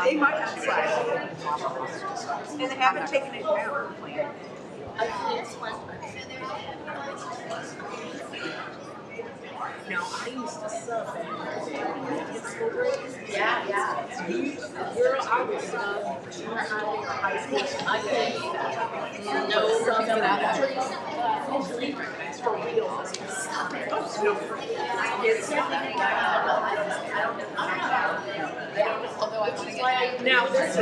They might not slide. And they haven't taken it down. Now, I used to sub back in the day. Yeah. Girl, I was junior high or high school. I can't no sub without for real. Stop it. Although I want to get now, this is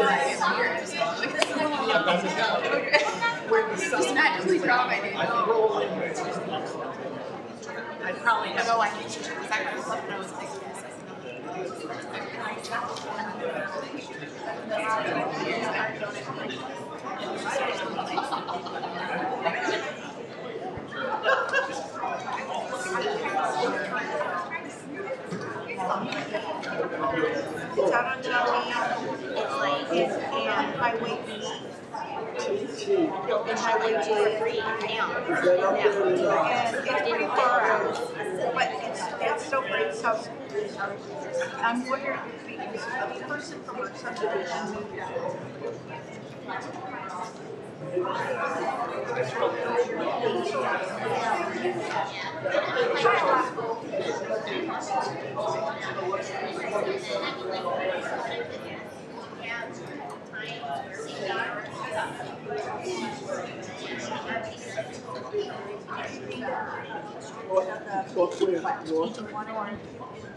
where the sun naturally roll in. I probably have. No, I need to check. I was left when I was thinking. It's out on Joey. And Highway B. And Highway 2 and it's pretty far out. But that's so great. So I'm wondering if a person from our subdivision moved out.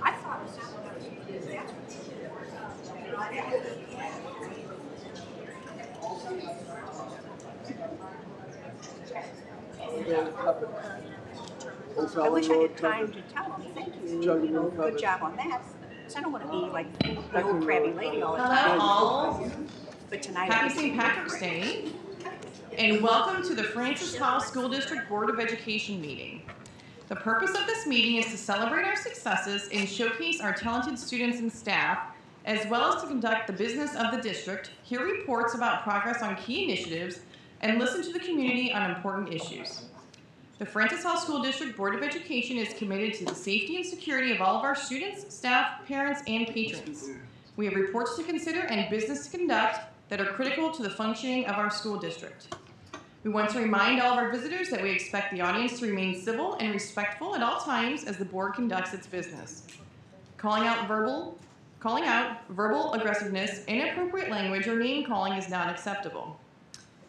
I thought it I wish I had time to tell them thank you. Good job on that. Because I don't want to be like the old crabby lady all the time. Hello all. But tonight Happy St. Patrick's Day. And welcome to the Francis Hall School District Board of Education meeting. The purpose of this meeting is to celebrate our successes and showcase our talented students and staff, as well as to conduct the business of the district, hear reports about progress on key initiatives, and listen to the community on important issues. The Francis Hall School District Board of Education is committed to the safety and security of all of our students, staff, parents, and patrons. We have reports to consider and business to conduct that are critical to the functioning of our school district. We want to remind all of our visitors that we expect the audience to remain civil and respectful at all times as the board conducts its business. Calling out verbal aggressiveness, inappropriate language, or name calling is not acceptable.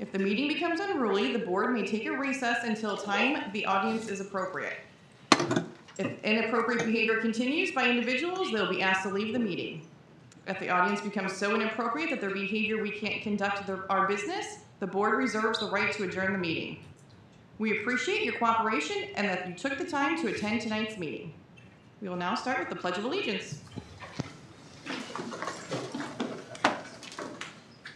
If the meeting becomes unruly, the board may take a recess until time the audience is appropriate. If inappropriate behavior continues by individuals, they will be asked to leave the meeting. If the audience becomes so inappropriate that their behavior we can't conduct our business, the board reserves the right to adjourn the meeting. We appreciate your cooperation and that you took the time to attend tonight's meeting. We will now start with the Pledge of Allegiance.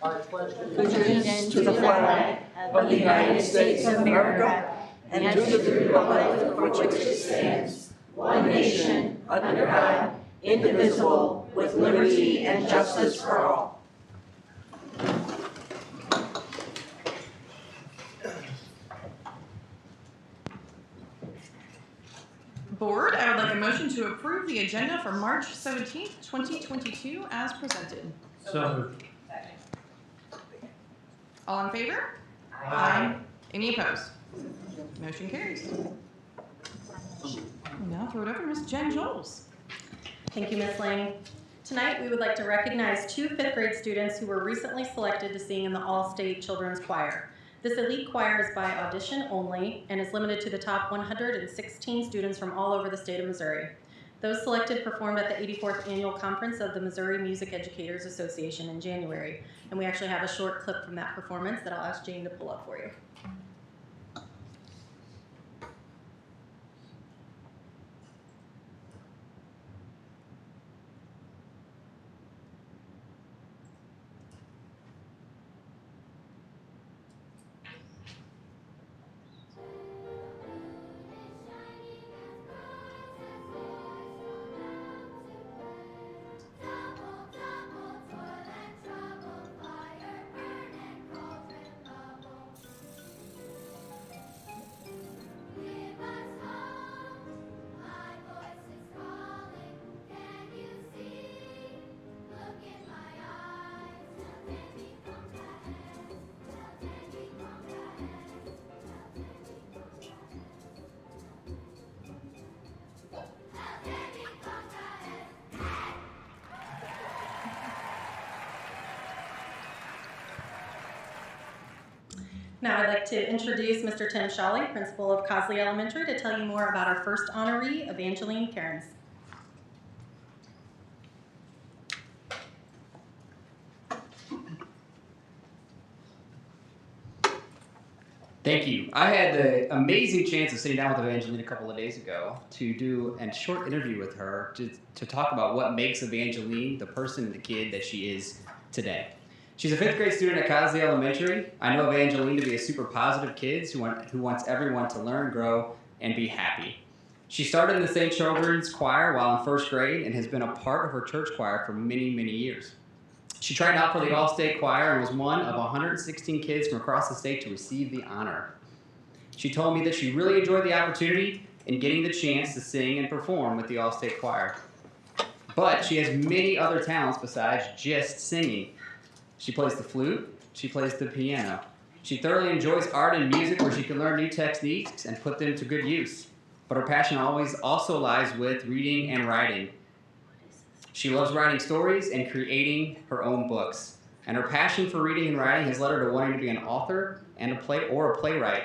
I pledge allegiance to the flag of the United States of America and to the republic for which it stands, one nation, under God, indivisible, with liberty and justice for all. Board, I would like a motion to approve the agenda for March 17th, 2022 as presented. So moved. All in favor? Aye. Any opposed? Motion carries. We'll now throw it over to Ms. Jen Joles. Thank you, Ms. Lang. Tonight, we would like to recognize 2 5th grade students who were recently selected to sing in the All-State Children's Choir. This elite choir is by audition only and is limited to the top 116 students from all over the state of Missouri. Those selected performed at the 84th Annual Conference of the Missouri Music Educators Association in January, and we actually have a short clip from that performance that I'll ask Jane to pull up for you. Now I'd like to introduce Mr. Tim Shawley, principal of Cosley Elementary, to tell you more about our first honoree, Evangeline Cairns. Thank you. I had the amazing chance of sitting down with Evangeline a couple of days ago to do a short interview with her to talk about what makes Evangeline the person and the kid that she is today. She's a 5th grade student at Cosley Elementary. I know Evangeline to be a super positive kid who wants everyone to learn, grow, and be happy. She started in the St. Children's Choir while in 1st grade and has been a part of her church choir for many, many years. She tried out for the All-State Choir and was one of 116 kids from across the state to receive the honor. She told me that she really enjoyed the opportunity in getting the chance to sing and perform with the All-State Choir. But she has many other talents besides just singing. She plays the flute, she plays the piano. She thoroughly enjoys art and music where she can learn new techniques and put them to good use. But her passion always also lies with reading and writing. She loves writing stories and creating her own books. And her passion for reading and writing has led her to wanting to be an author and a playwright.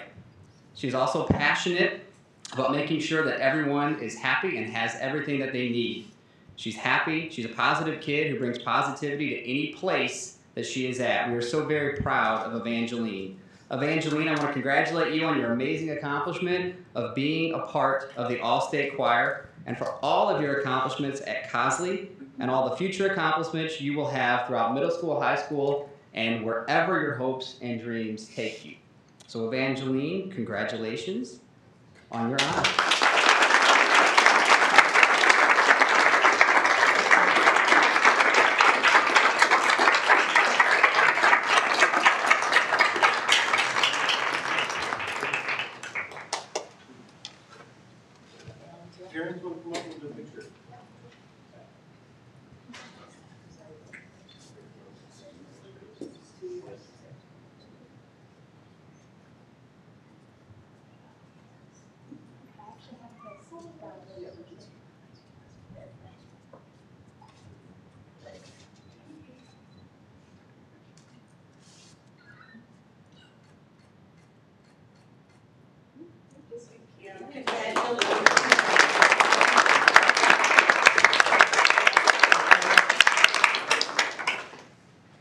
She's also passionate about making sure that everyone is happy and has everything that they need. She's happy. She's a positive kid who brings positivity to any place that she is at. We are so very proud of Evangeline. Evangeline, I want to congratulate you on your amazing accomplishment of being a part of the All-State Choir and for all of your accomplishments at Cosley and all the future accomplishments you will have throughout middle school, high school, and wherever your hopes and dreams take you. So Evangeline, congratulations on your honor. Parents will come up with a picture.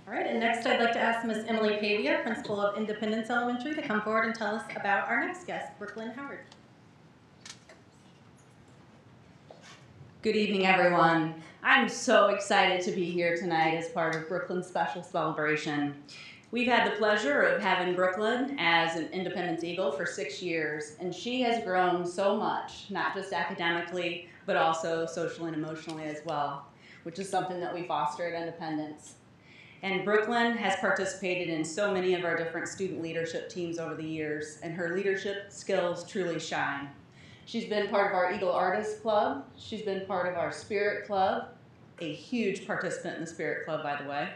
All right, and next I'd like to ask Ms. Emily Pavia, principal of Independence Elementary, to come forward and tell us about our next guest, Brooklyn Howard. Good evening, everyone. I'm so excited to be here tonight as part of Brooklyn's special celebration. We've had the pleasure of having Brooklyn as an Independence Eagle for 6 years, and she has grown so much, not just academically, but also socially and emotionally as well, which is something that we foster at Independence. And Brooklyn has participated in so many of our different student leadership teams over the years, and her leadership skills truly shine. She's been part of our Eagle Artists Club. She's been part of our Spirit Club, a huge participant in the Spirit Club, by the way.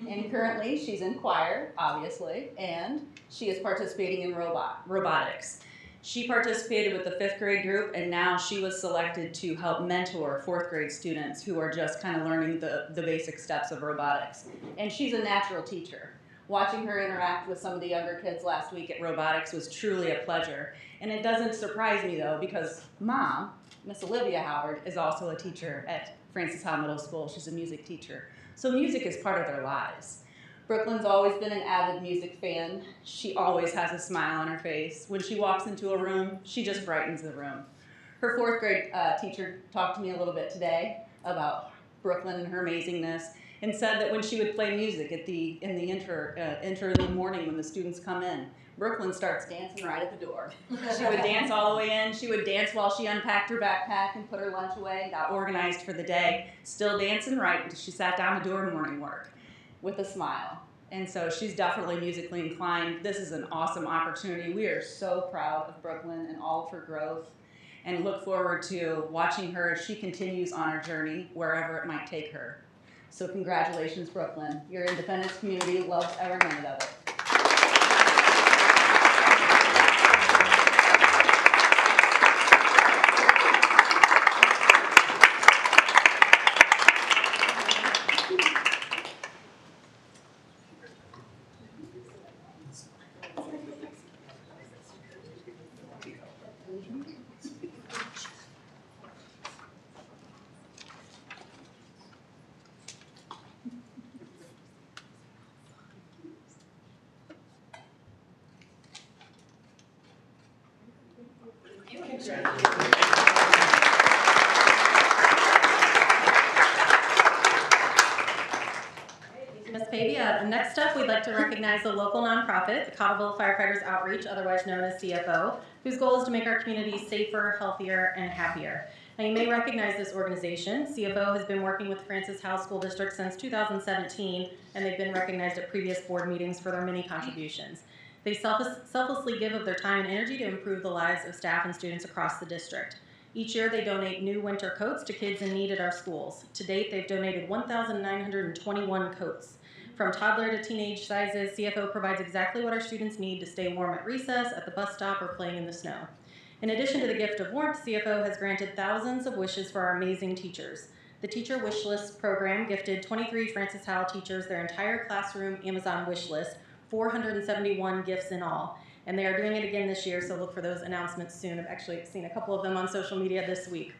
And currently, she's in choir, obviously, and she is participating in robotics. She participated with the 5th grade group, and now she was selected to help mentor 4th grade students who are just kind of learning the basic steps of robotics. And she's a natural teacher. Watching her interact with some of the younger kids last week at robotics was truly a pleasure. And it doesn't surprise me, though, because Mom, Miss Olivia Howard, is also a teacher at Francis Howe Middle School. She's a music teacher. So music is part of their lives. Brooklyn's always been an avid music fan. She always has a smile on her face. When she walks into a room, she just brightens the room. Her 4th grade teacher talked to me a little bit today about Brooklyn and her amazingness, and said that when she would play music in the enter in the morning when the students come in, Brooklyn starts dancing right at the door. She would dance all the way in. She would dance while she unpacked her backpack and put her lunch away and got organized for the day, still dancing right until she sat down to do her morning work with a smile. And so she's definitely musically inclined. This is an awesome opportunity. We are so proud of Brooklyn and all of her growth and look forward to watching her as she continues on her journey wherever it might take her. So congratulations, Brooklyn. Your Independence community loves every minute of it. Ms. Pavey, next up, we'd like to recognize the local nonprofit, the Cottleville Firefighters Outreach, otherwise known as CFO, whose goal is to make our community safer, healthier, and happier. Now, you may recognize this organization. CFO has been working with Francis Howell School District since 2017, and they've been recognized at previous board meetings for their many contributions. They selflessly give of their time and energy to improve the lives of staff and students across the district. Each year, they donate new winter coats to kids in need at our schools. To date, they've donated 1,921 coats. From toddler to teenage sizes, CFO provides exactly what our students need to stay warm at recess, at the bus stop, or playing in the snow. In addition to the gift of warmth, CFO has granted thousands of wishes for our amazing teachers. The Teacher Wish List program gifted 23 Francis Howell teachers their entire classroom Amazon wish list, 471 gifts in all. And they are doing it again this year, so look for those announcements soon. I've actually seen a couple of them on social media this week.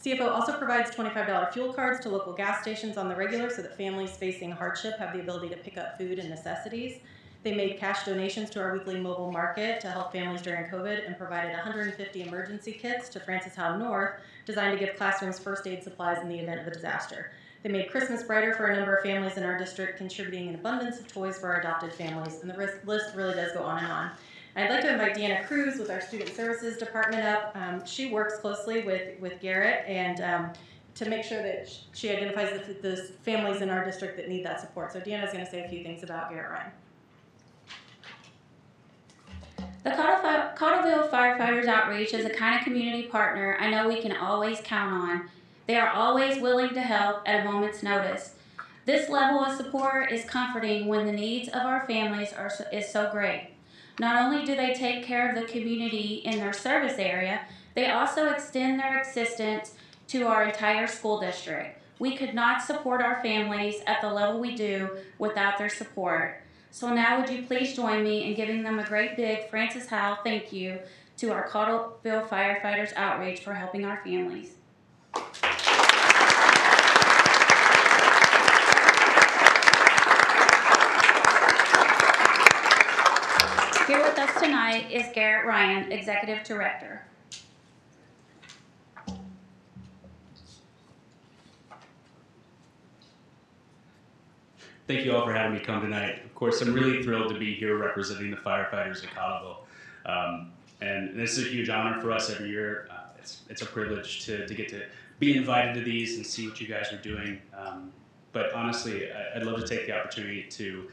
CFO also provides $25 fuel cards to local gas stations on the regular so that families facing hardship have the ability to pick up food and necessities. They made cash donations to our weekly mobile market to help families during COVID and provided 150 emergency kits to Francis Howell North, designed to give classrooms first aid supplies in the event of a disaster. They made Christmas brighter for a number of families in our district, contributing an abundance of toys for our adopted families, and the list really does go on and on. I'd like to invite Deanna Cruz with our Student Services Department up. She works closely with Garrett and to make sure that she identifies the families in our district that need that support. So Deanna's going to say a few things about Garrett Ryan. The Cottleville Firefighters Outreach is a kind of community partner I know we can always count on. They are always willing to help at a moment's notice. This level of support is comforting when the needs of our families is so great. Not only do they take care of the community in their service area, they also extend their assistance to our entire school district. We could not support our families at the level we do without their support. So now would you please join me in giving them a great big Francis Howell thank you to our Cottleville Firefighters Outreach for helping our families. Here with us tonight is Garrett Ryan, Executive Director. Thank you all for having me come tonight. Of course, I'm really thrilled to be here representing the firefighters at Cottleville. And this is a huge honor for us every year. It's a privilege to get to be invited to these and see what you guys are doing. But honestly, I'd love to take the opportunity to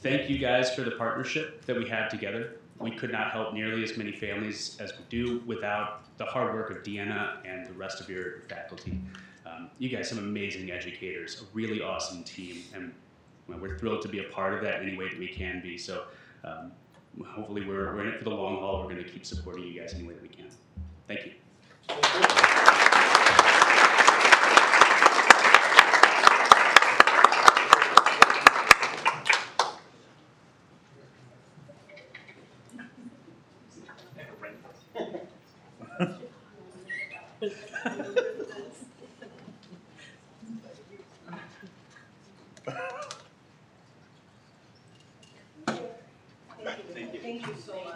thank you guys for the partnership that we have together. We could not help nearly as many families as we do without the hard work of Deanna and the rest of your faculty. You guys are some amazing educators, a really awesome team, and we're thrilled to be a part of that any way that we can be. So hopefully we're in it for the long haul. We're going to keep supporting you guys any way that we can. Thank you. Thank you so much.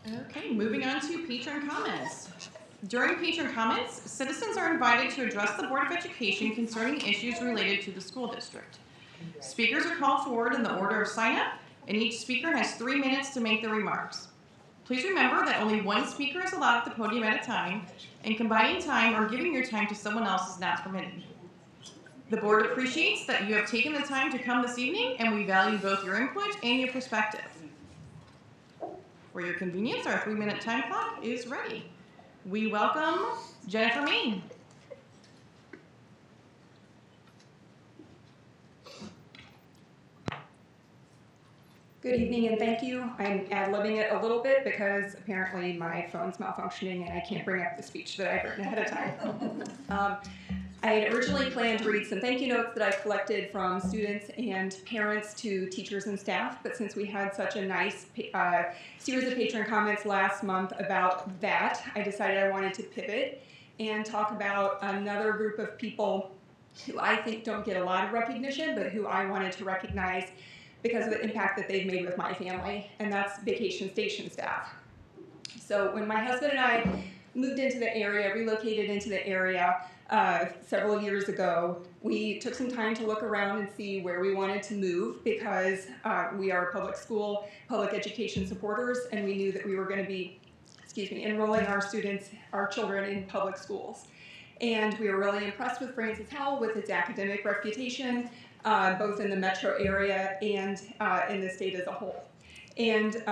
Okay, moving on to patron comments. During patron comments, citizens are invited to address the Board of Education concerning issues related to the school district. Speakers are called forward in the order of sign-up, and each speaker has 3 minutes to make their remarks. Please remember that only one speaker is allowed at the podium at a time, and combining time or giving your time to someone else is not permitted. The board appreciates that you have taken the time to come this evening, and we value both your input and your perspective. For your convenience, our 3-minute time clock is ready. We welcome Jennifer Main. Good evening and thank you. I'm ad-libbing it a little bit because apparently my phone's malfunctioning and I can't bring up the speech that I've written ahead of time. I had originally planned to read some thank you notes that I collected from students and parents to teachers and staff, but since we had such a nice series of patron comments last month about that, I decided I wanted to pivot and talk about another group of people who I think don't get a lot of recognition, but who I wanted to recognize because of the impact that they've made with my family, and that's vacation station staff. So when my husband and I moved into the area, relocated into the area several years ago, we took some time to look around and see where we wanted to move because we are public school, public education supporters, and we knew that we were going to be, enrolling our children in public schools. And we were really impressed with Francis Howell with its academic reputation, both in the metro area and in the state as a whole. And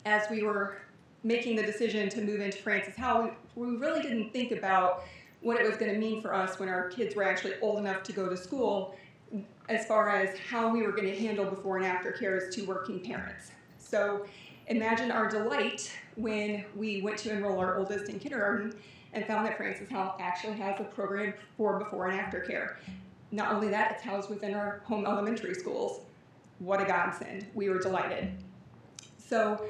as we were making the decision to move into Francis Howell, we really didn't think about what it was going to mean for us when our kids were actually old enough to go to school, as far as how we were going to handle before and after care as two working parents. So imagine our delight when we went to enroll our oldest in kindergarten and found that Francis Howell actually has a program for before and after care. Not only that, it's housed within our home elementary schools. What a godsend. We were delighted. So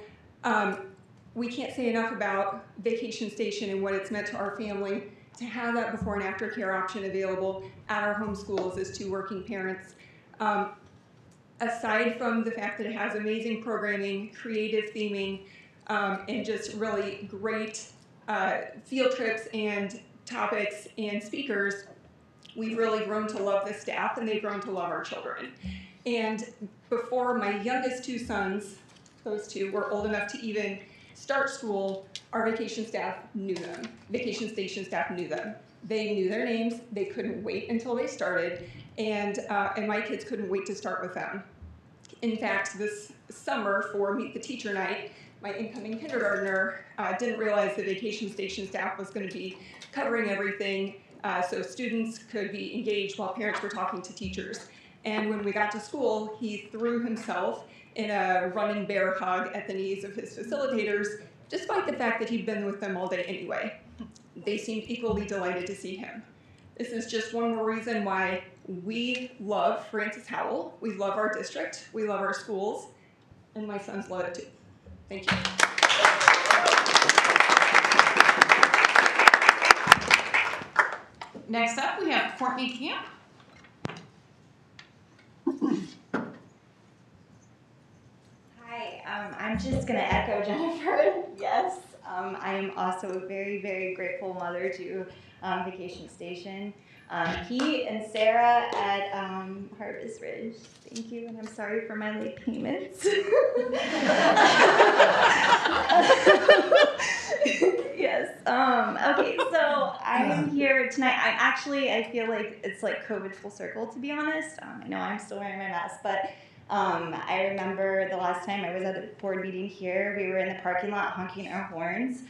we can't say enough about Vacation Station and what it's meant to our family to have that before and after care option available at our home schools as two working parents. Aside from the fact that it has amazing programming, creative theming, and just really great field trips and topics and speakers, we've really grown to love the staff and they've grown to love our children. And before my youngest two sons, those two, were old enough to even start school, our vacation staff knew them. Vacation station staff knew them. They knew their names. They couldn't wait until they started, and my kids couldn't wait to start with them. In fact, this summer for Meet the Teacher Night, my incoming kindergartner didn't realize the vacation station staff was going to be covering everything so students could be engaged while parents were talking to teachers. And when we got to school, he threw himself in a running bear hug at the knees of his facilitators, despite the fact that he'd been with them all day anyway. They seemed equally delighted to see him. This is just one more reason why we love Francis Howell, we love our district, we love our schools, and my sons love it too. Thank you. Next up, we have Courtney Camp. Hi, I'm just going to echo Jennifer. Yes, I am also a very, very grateful mother to Vacation Station. He and Sarah at Harvest Ridge. Thank you, and I'm sorry for my late payments. Yes. Okay, so I'm here tonight. I feel like it's like COVID full circle, to be honest. I know I'm still wearing my mask, but I remember the last time I was at a board meeting here, we were in the parking lot honking our horns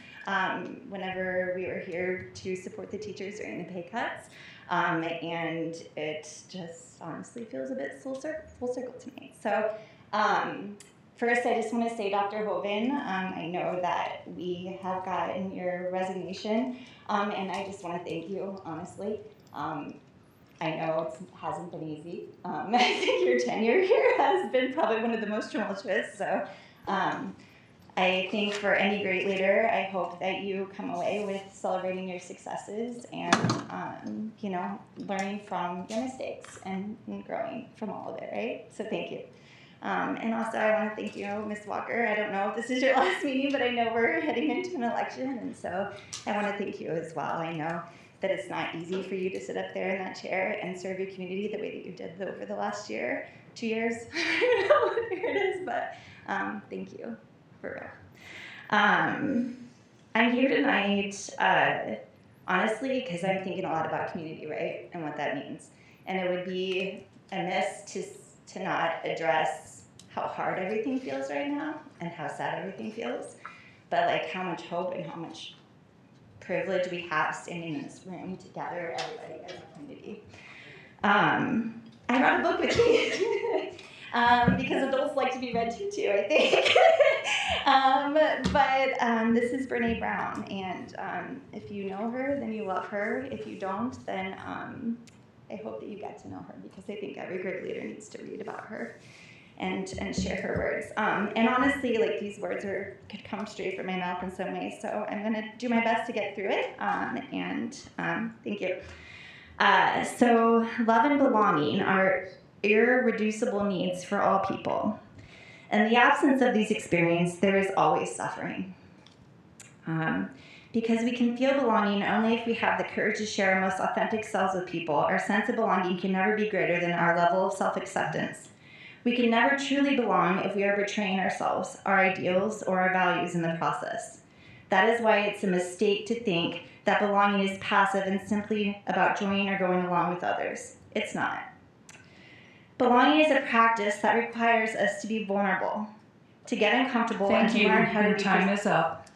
whenever we were here to support the teachers during the pay cuts. And it just honestly feels a bit full circle to me. So first, I just want to say, Dr. Hoven, I know that we have gotten your resignation, and I just want to thank you, honestly. I know it hasn't been easy. I think your tenure here has been probably one of the most tumultuous. So I think for any great leader, I hope that you come away with celebrating your successes and, learning from your mistakes and growing from all of it, right? So thank you. And also I want to thank you, Ms. Walker. I don't know if this is your last meeting, but I know we're heading into an election, and so I want to thank you as well. I know that it's not easy for you to sit up there in that chair and serve your community the way that you did over the last 2 years. I don't know what year it is, but thank you, for real. I'm here tonight, honestly, because I'm thinking a lot about community, right, and what that means. And it would be amiss to not address how hard everything feels right now and how sad everything feels, but like how much hope and how much privilege we have standing in this room to gather everybody as a community. I brought a book with me. because adults like to be read to too, I think. But this is Brene Brown, and if you know her, then you love her. If you don't, then I hope that you get to know her, because I think every great leader needs to read about her and share her words. And honestly, like, these words could come straight from my mouth in some ways, so I'm going to do my best to get through it, and thank you. So love and belonging are irreducible needs for all people. In the absence of these experiences, there is always suffering. Because we can feel belonging only if we have the courage to share our most authentic selves with people. Our sense of belonging can never be greater than our level of self-acceptance. We can never truly belong if we are betraying ourselves, our ideals, or our values in the process. That is why it's a mistake to think that belonging is passive and simply about joining or going along with others. It's not. Belonging is a practice that requires us to be vulnerable, to get uncomfortable, and to learn how to be. Your time is up.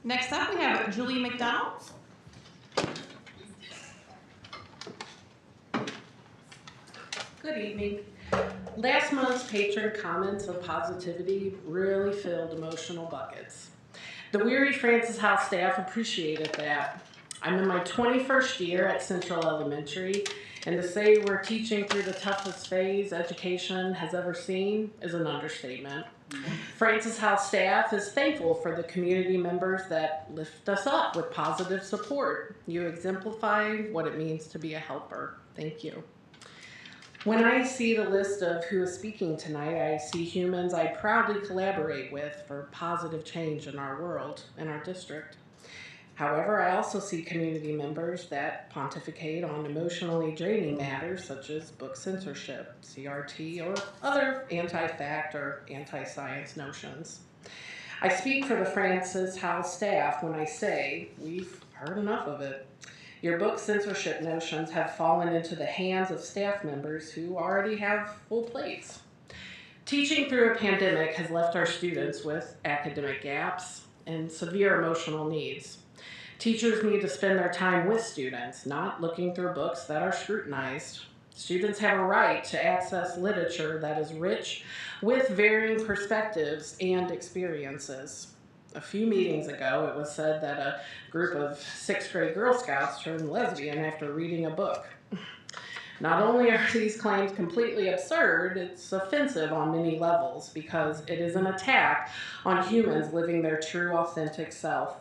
Next up, we have Julie McDonald. Good evening. Last month's patron comments of positivity really filled emotional buckets. The weary Francis House staff appreciated that. I'm in my 21st year at Central Elementary, and to say we're teaching through the toughest phase education has ever seen is an understatement. Francis House staff is thankful for the community members that lift us up with positive support. You exemplify what it means to be a helper. Thank you. When I see the list of who is speaking tonight, I see humans I proudly collaborate with for positive change in our world and our district. However, I also see community members that pontificate on emotionally draining matters such as book censorship, CRT, or other anti-fact or anti-science notions. I speak for the Francis House staff when I say we've heard enough of it. Your book censorship notions have fallen into the hands of staff members who already have full plates. Teaching through a pandemic has left our students with academic gaps and severe emotional needs. Teachers need to spend their time with students, not looking through books that are scrutinized. Students have a right to access literature that is rich with varying perspectives and experiences. A few meetings ago, it was said that a group of 6th grade Girl Scouts turned lesbian after reading a book. Not only are these claims completely absurd, it's offensive on many levels because it is an attack on humans living their true, authentic self.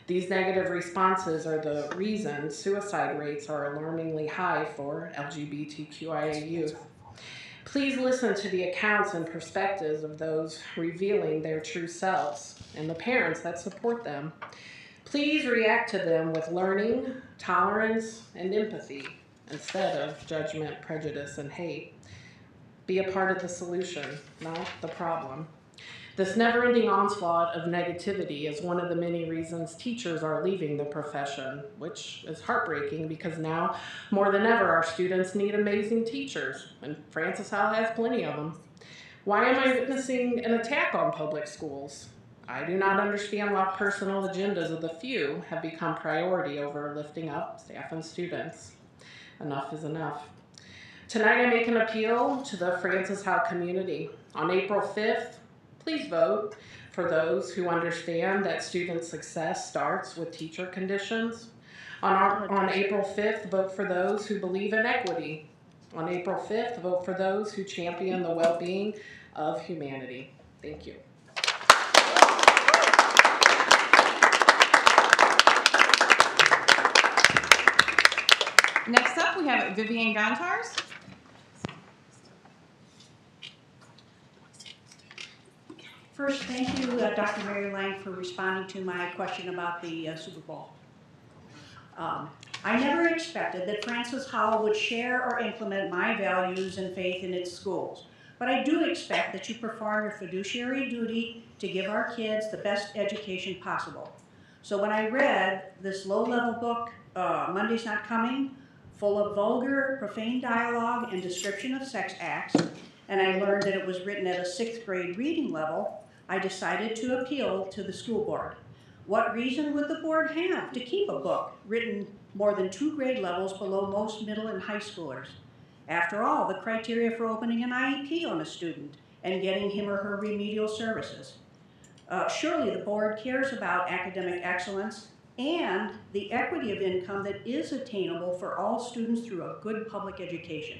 These negative responses are the reason suicide rates are alarmingly high for LGBTQIA youth. Please listen to the accounts and perspectives of those revealing their true selves and the parents that support them. Please react to them with learning, tolerance, and empathy instead of judgment, prejudice, and hate. Be a part of the solution, not the problem. This never-ending onslaught of negativity is one of the many reasons teachers are leaving the profession, which is heartbreaking because now, more than ever, our students need amazing teachers, and Francis House has plenty of them. Why am I witnessing an attack on public schools? I do not understand why personal agendas of the few have become priority over lifting up staff and students. Enough is enough. Tonight I make an appeal to the Francis House community. On April 5th, please vote for those who understand that student success starts with teacher conditions. On April 5th, vote for those who believe in equity. On April 5th, vote for those who champion the well-being of humanity. Thank you. Next up, we have Vivian Gontars. First, thank you, Dr. Mary Lang, for responding to my question about the Super Bowl. I never expected that Francis House would share or implement my values and faith in its schools, but I do expect that you perform your fiduciary duty to give our kids the best education possible. So when I read this low-level book, Monday's Not Coming, full of vulgar, profane dialogue and description of sex acts, and I learned that it was written at a 6th grade reading level, I decided to appeal to the school board. What reason would the board have to keep a book written more than 2 grade levels below most middle and high schoolers? After all, the criteria for opening an IEP on a student and getting him or her remedial services. Surely the board cares about academic excellence and the equity of income that is attainable for all students through a good public education.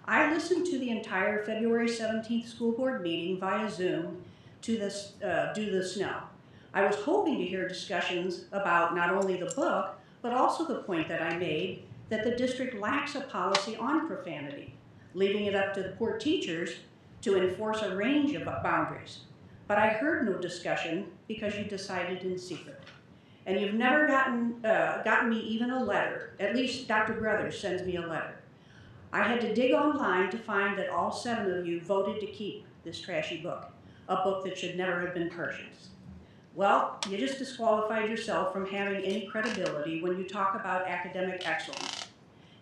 I listened to the entire February 17th school board meeting via Zoom due to the snow. I was hoping to hear discussions about not only the book, but also the point that I made that the district lacks a policy on profanity, leaving it up to the poor teachers to enforce a range of boundaries. But I heard no discussion because you decided in secret. And you've never gotten me even a letter. At least Dr. Brothers sends me a letter. I had to dig online to find that all 7 of you voted to keep this trashy book, a book that should never have been purchased. Well, you just disqualified yourself from having any credibility when you talk about academic excellence.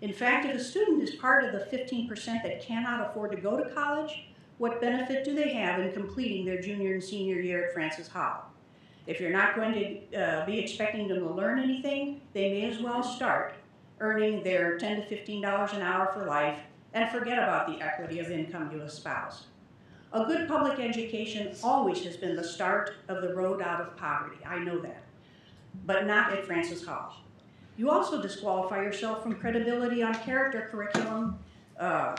In fact, if a student is part of the 15% that cannot afford to go to college, what benefit do they have in completing their junior and senior year at Francis Howell? If you're not going to be expecting them to learn anything, they may as well start earning their $10 to $15 an hour for life and forget about the equity of income you espouse. A good public education always has been the start of the road out of poverty. I know that, but not at Francis Howell. You also disqualify yourself from credibility on character curriculum,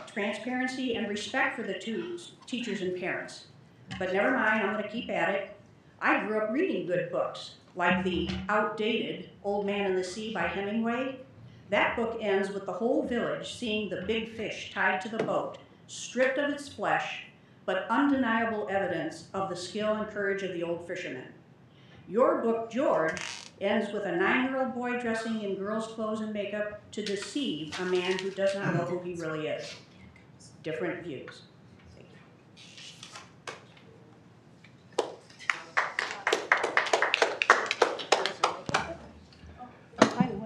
transparency, and respect for the teachers and parents. But never mind, I'm going to keep at it. I grew up reading good books, like the outdated Old Man and the Sea by Hemingway. That book ends with the whole village seeing the big fish tied to the boat, stripped of its flesh, but undeniable evidence of the skill and courage of the old fishermen. Your book, George, ends with a 9-year-old boy dressing in girls' clothes and makeup to deceive a man who does not know who he really is. Different views.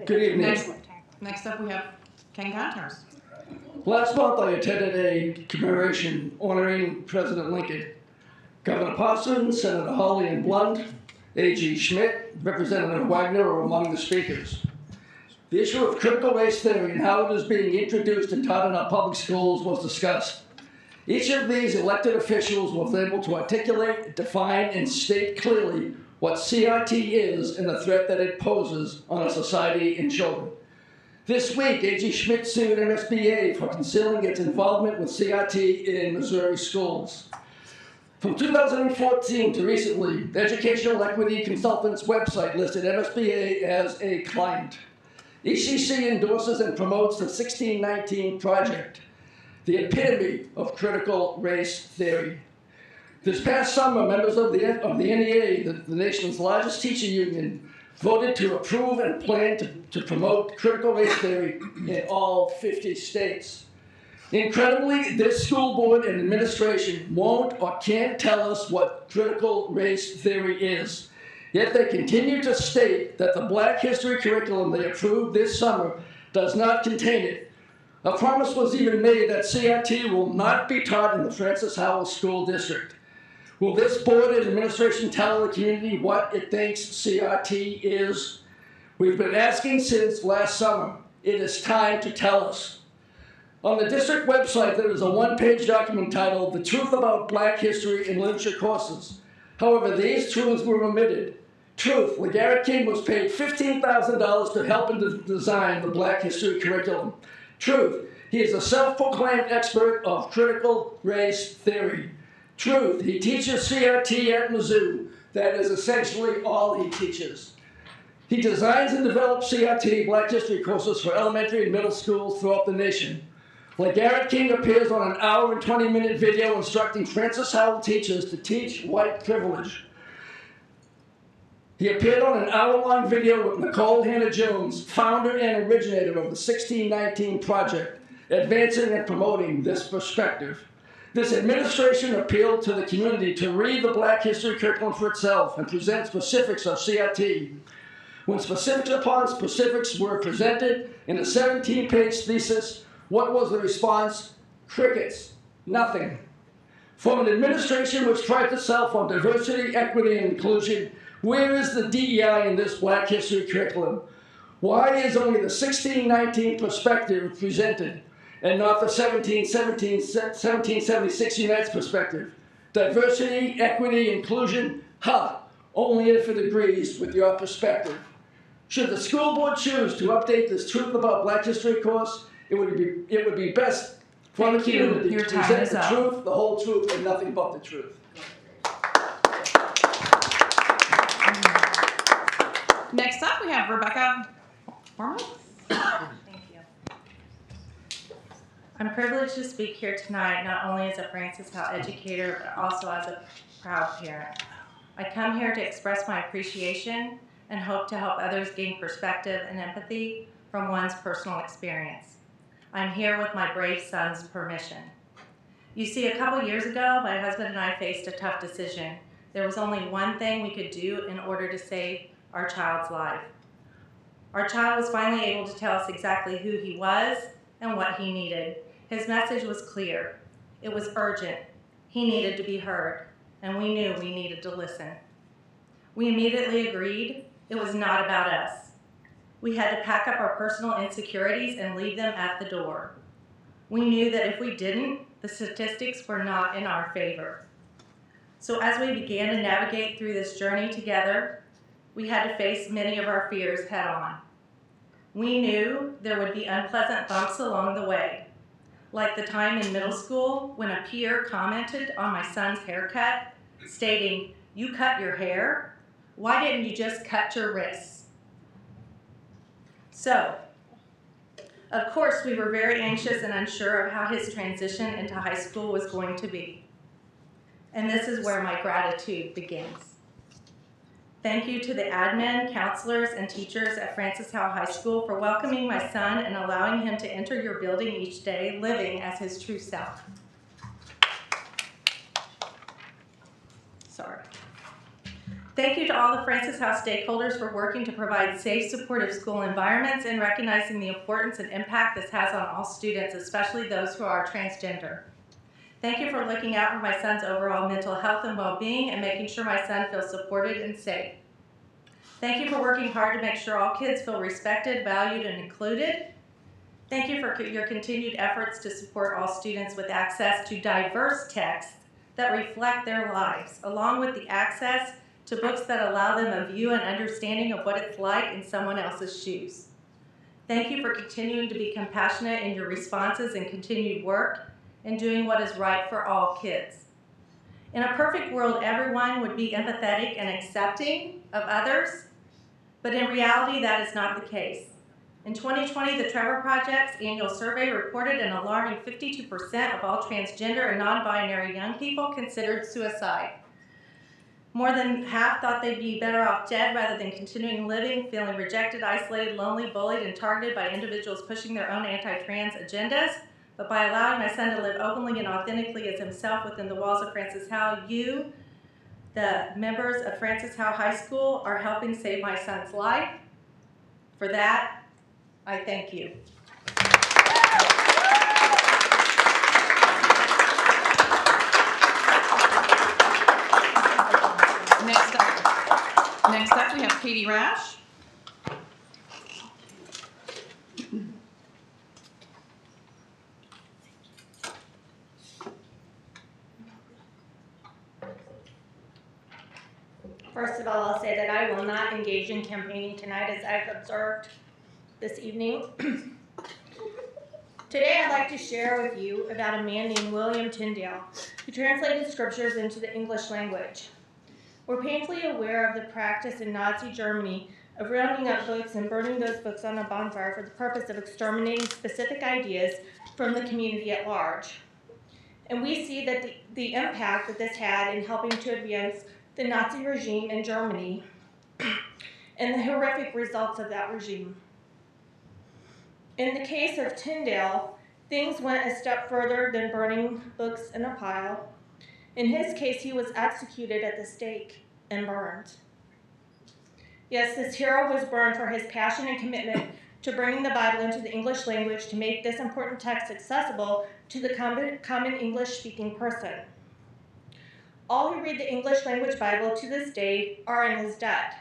Good evening. Next up we have Ken Gontars. Last month I attended a commemoration honoring President Lincoln. Governor Parsons, Senator Hawley and Blunt, A.G. Schmidt, Representative Wagner were among the speakers. The issue of critical race theory and how it is being introduced and taught in our public schools was discussed. Each of these elected officials was able to articulate, define, and state clearly what CRT is and the threat that it poses on our society and children. This week, A.G. Schmidt sued MSBA for concealing its involvement with CRT in Missouri schools. From 2014 to recently, the Educational Equity Consultants website listed MSBA as a client. ECC endorses and promotes the 1619 Project, the epitome of critical race theory. This past summer, members of the NEA, the nation's largest teacher union, voted to approve and plan to promote critical race theory in all 50 states. Incredibly, this school board and administration won't or can't tell us what critical race theory is. Yet they continue to state that the Black history curriculum they approved this summer does not contain it. A promise was even made that CRT will not be taught in the Francis Howell School District. Will this board and administration tell the community what it thinks CRT is? We've been asking since last summer. It is time to tell us. On the district website, there is a one-page document titled The Truth About Black History and Literature Courses. However, these truths were omitted. Truth, LeGarrette King was paid $15,000 to help him design the Black history curriculum. Truth, he is a self-proclaimed expert of critical race theory. Truth, he teaches CRT at Mizzou. That is essentially all he teaches. He designs and develops CRT, Black history courses for elementary and middle schools throughout the nation. LeGarrette King appears on an hour and 20-minute video instructing Francis Howell teachers to teach white privilege. He appeared on an hour-long video with Nicole Hannah-Jones, founder and originator of the 1619 Project, advancing and promoting this perspective. This administration appealed to the community to read the Black history curriculum for itself and present specifics of CRT. When specifics upon specifics were presented in a 17-page thesis, what was the response? Crickets. Nothing. From an administration which prides itself on diversity, equity, and inclusion, Where is the DEI in this Black History curriculum? Why is only the 1619 perspective presented and not the 1776 Unites perspective? Diversity, equity, inclusion, only if it agrees with your perspective. Should the school board choose to update this Truth About Black History course, it would be best for the community to present the truth, the whole truth, and nothing but the truth. Next up, we have Rebecca Forman. Thank you. I'm privileged to speak here tonight not only as a Francis Howell educator, but also as a proud parent. I come here to express my appreciation and hope to help others gain perspective and empathy from one's personal experience. I'm here with my brave son's permission. You see, a couple years ago, my husband and I faced a tough decision. There was only one thing we could do in order to save our child's life. Our child was finally able to tell us exactly who he was and what he needed. His message was clear. It was urgent. He needed to be heard, and we knew we needed to listen. We immediately agreed it was not about us. We had to pack up our personal insecurities and leave them at the door. We knew that if we didn't, the statistics were not in our favor. So as we began to navigate through this journey together, we had to face many of our fears head on. We knew there would be unpleasant bumps along the way, like the time in middle school when a peer commented on my son's haircut, stating, "You cut your hair? Why didn't you just cut your wrists?" So, of course, we were very anxious and unsure of how his transition into high school was going to be. And this is where my gratitude begins. Thank you to the admin, counselors, and teachers at Francis Howell High School for welcoming my son and allowing him to enter your building each day, living as his true self. Sorry. Thank you to all the Francis Howell stakeholders for working to provide safe, supportive school environments and recognizing the importance and impact this has on all students, especially those who are transgender. Thank you for looking out for my son's overall mental health and well-being and making sure my son feels supported and safe. Thank you for working hard to make sure all kids feel respected, valued, and included. Thank you for your continued efforts to support all students with access to diverse texts that reflect their lives, along with the access to books that allow them a view and understanding of what it's like in someone else's shoes. Thank you for continuing to be compassionate in your responses and continued work and doing what is right for all kids. In a perfect world, everyone would be empathetic and accepting of others, but in reality, that is not the case. In 2020, the Trevor Project's annual survey reported an alarming 52% of all transgender and non-binary young people considered suicide. More than half thought they'd be better off dead rather than continuing living, feeling rejected, isolated, lonely, bullied, and targeted by individuals pushing their own anti-trans agendas. But by allowing my son to live openly and authentically as himself within the walls of Francis Howell, you, the members of Francis Howell High School, are helping save my son's life. For that, I thank you. Next up we have Katie Rash. First of all, I'll say that I will not engage in campaigning tonight as I've observed this evening. Today I'd like to share with you about a man named William Tyndale who translated scriptures into the English language. We're painfully aware of the practice in Nazi Germany of rounding up books and burning those books on a bonfire for the purpose of exterminating specific ideas from the community at large. And we see that the impact that this had in helping to advance the Nazi regime in Germany and the horrific results of that regime. In the case of Tyndale, things went a step further than burning books in a pile. In his case, he was executed at the stake and burned. Yes, this hero was burned for his passion and commitment to bringing the Bible into the English language to make this important text accessible to the common English-speaking person. All who read the English language Bible to this day are in his debt.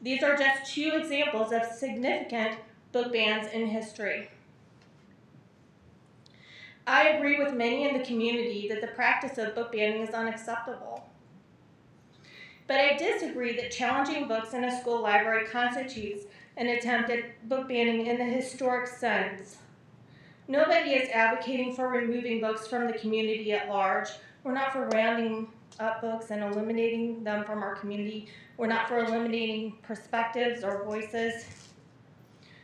These are just two examples of significant book bans in history. I agree with many in the community that the practice of book banning is unacceptable. But I disagree that challenging books in a school library constitutes an attempt at book banning in the historic sense. Nobody is advocating for removing books from the community at large. We're not for rounding up books and eliminating them from our community. We're not for eliminating perspectives or voices.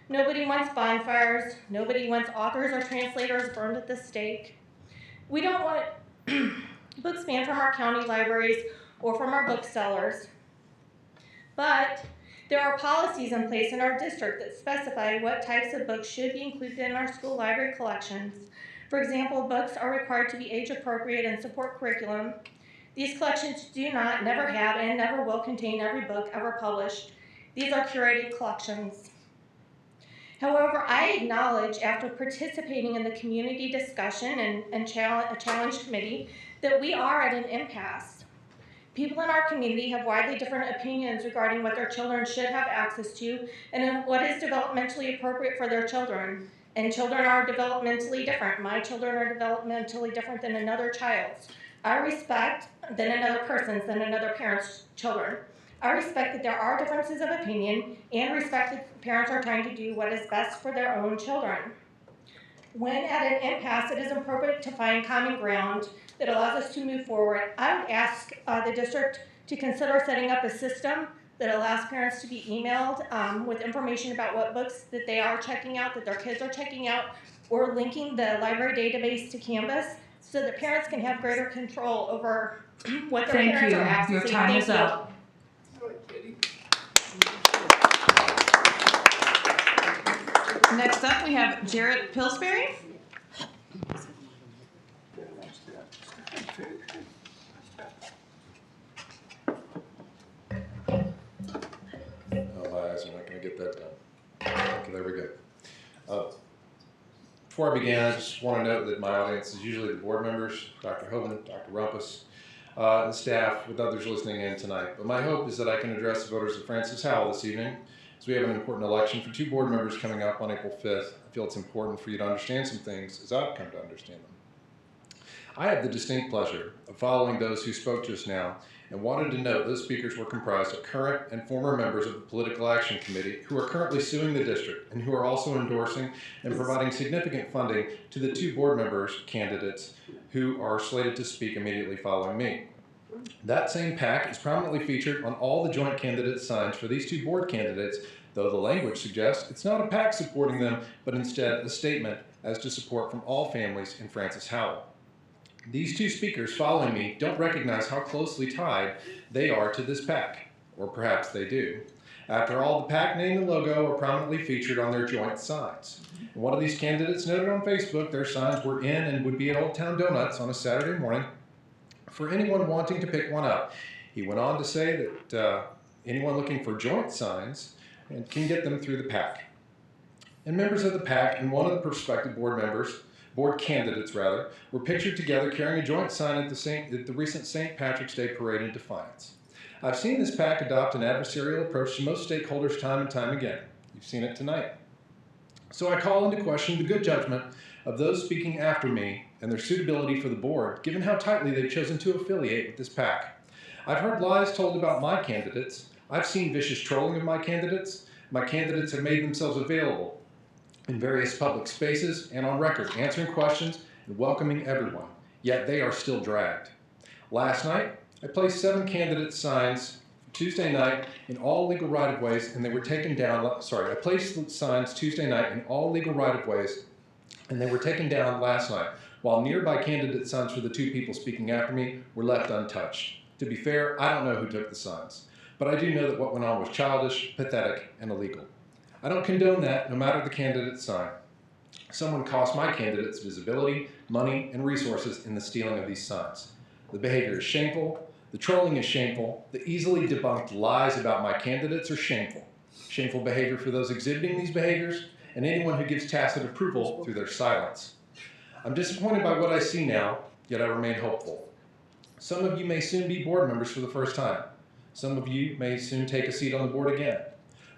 Nobody wants bonfires. Nobody wants authors or translators burned at the stake. We don't want books banned from our county libraries or from our booksellers. But there are policies in place in our district that specify what types of books should be included in our school library collections. For example, books are required to be age appropriate and support curriculum. These collections do not, never have, and never will contain every book ever published. These are curated collections. However, I acknowledge, after participating in the community discussion and a challenge committee, that we are at an impasse. People in our community have widely different opinions regarding what their children should have access to and what is developmentally appropriate for their children. And children are developmentally different. My children are developmentally different than another child's. I respect than another person's, than another parent's children. I respect that there are differences of opinion and respect that parents are trying to do what is best for their own children. When at an impasse, it is appropriate to find common ground that allows us to move forward. I would ask the district to consider setting up a system that allows parents to be emailed with information about what books that they are checking out, that their kids are checking out, or linking the library database to Canvas so that parents can have greater control over what their parents are accessing. Your time is up. Next up, we have Jarrett Pillsbury. Oh, my eyes are not going to get that done. Okay, there we go. Before I begin, I just want to note that my audience is usually the board members, Dr. Hoban, Dr. Rumpus, and the staff, with others listening in tonight. But my hope is that I can address the voters of Francis Howell this evening, as we have an important election for 2 board members coming up on April 5th. I feel it's important for you to understand some things as I've come to understand them. I have the distinct pleasure of following those who spoke just now and wanted to note those speakers were comprised of current and former members of the Political Action Committee who are currently suing the district and who are also endorsing and providing significant funding to the 2 board members candidates who are slated to speak immediately following me. That same PAC is prominently featured on all the joint candidate signs for these 2 board candidates, though the language suggests it's not a PAC supporting them, but instead a statement as to support from all families in Francis Howell. These 2 speakers following me don't recognize how closely tied they are to this PAC, or perhaps they do. After all, the PAC name and logo are prominently featured on their joint signs. And one of these candidates noted on Facebook their signs were in and would be at Old Town Donuts on a Saturday morning for anyone wanting to pick one up. He went on to say that anyone looking for joint signs can get them through the PAC. And members of the PAC and one of the prospective board candidates were pictured together carrying a joint sign at the recent St. Patrick's Day parade in Defiance. I've seen this PAC adopt an adversarial approach to most stakeholders time and time again. You've seen it tonight. So I call into question the good judgment of those speaking after me and their suitability for the board, given how tightly they've chosen to affiliate with this PAC. I've heard lies told about my candidates. I've seen vicious trolling of my candidates. My candidates have made themselves available in various public spaces and on record, answering questions and welcoming everyone, yet they are still dragged. Last night, I placed 7 candidate signs Tuesday night in all legal right-of-ways, and they were taken down, I placed the signs Tuesday night in all legal right-of-ways, and they were taken down last night, while nearby candidate signs for the 2 people speaking after me were left untouched. To be fair, I don't know who took the signs, but I do know that what went on was childish, pathetic, and illegal. I don't condone that, no matter the candidate's sign. Someone cost my candidates visibility, money, and resources in the stealing of these signs. The behavior is shameful, the trolling is shameful, the easily debunked lies about my candidates are shameful. Shameful behavior for those exhibiting these behaviors, and anyone who gives tacit approval through their silence. I'm disappointed by what I see now, yet I remain hopeful. Some of you may soon be board members for the first time. Some of you may soon take a seat on the board again.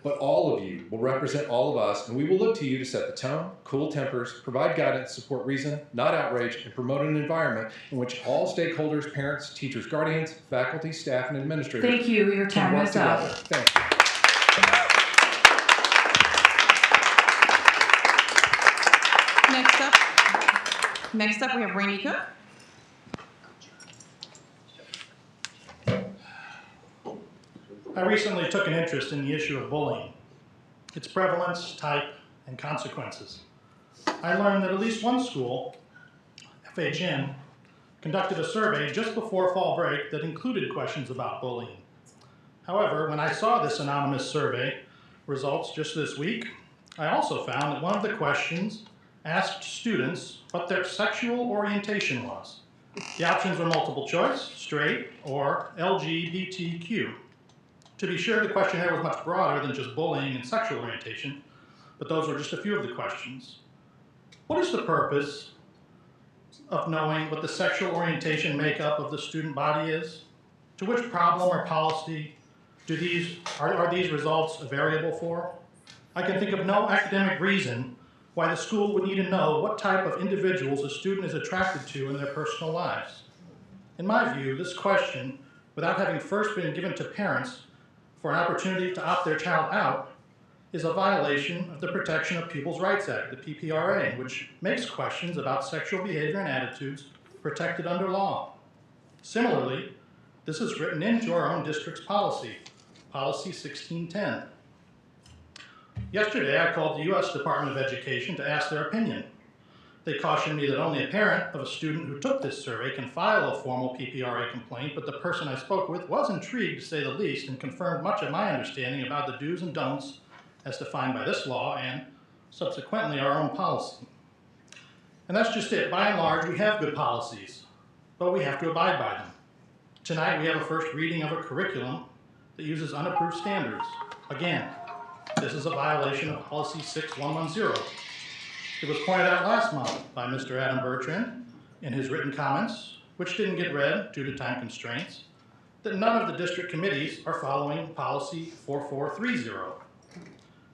But all of you will represent all of us, and we will look to you to set the tone, cool tempers, provide guidance, support reason, not outrage, and promote an environment in which all stakeholders, parents, teachers, guardians, faculty, staff, and administrators Thank you. Your can time work is up. together. Thank you. Next up we have Rainey Cook. I recently took an interest in the issue of bullying, its prevalence, type, and consequences. I learned that at least one school, FHN, conducted a survey just before fall break that included questions about bullying. However, when I saw this anonymous survey results just this week, I also found that one of the questions asked students what their sexual orientation was. The options were multiple choice, straight, or LGBTQ. To be sure, the questionnaire was much broader than just bullying and sexual orientation, but those were just a few of the questions. What is the purpose of knowing what the sexual orientation makeup of the student body is? To which problem or policy are these results a variable for? I can think of no academic reason why the school would need to know what type of individuals a student is attracted to in their personal lives. In my view, this question, without having first been given to parents for an opportunity to opt their child out, is a violation of the Protection of Pupils' Rights Act, the PPRA, which makes questions about sexual behavior and attitudes protected under law. Similarly, this is written into our own district's policy, Policy 1610. Yesterday, I called the U.S. Department of Education to ask their opinion. They cautioned me that only a parent of a student who took this survey can file a formal PPRA complaint, but the person I spoke with was intrigued, to say the least, and confirmed much of my understanding about the do's and don'ts as defined by this law and, subsequently, our own policy. And that's just it. By and large, we have good policies, but we have to abide by them. Tonight, we have a first reading of a curriculum that uses unapproved standards. Again, this is a violation of Policy 6110. It was pointed out last month by Mr. Adam Bertrand in his written comments, which didn't get read due to time constraints, that none of the district committees are following Policy 4430.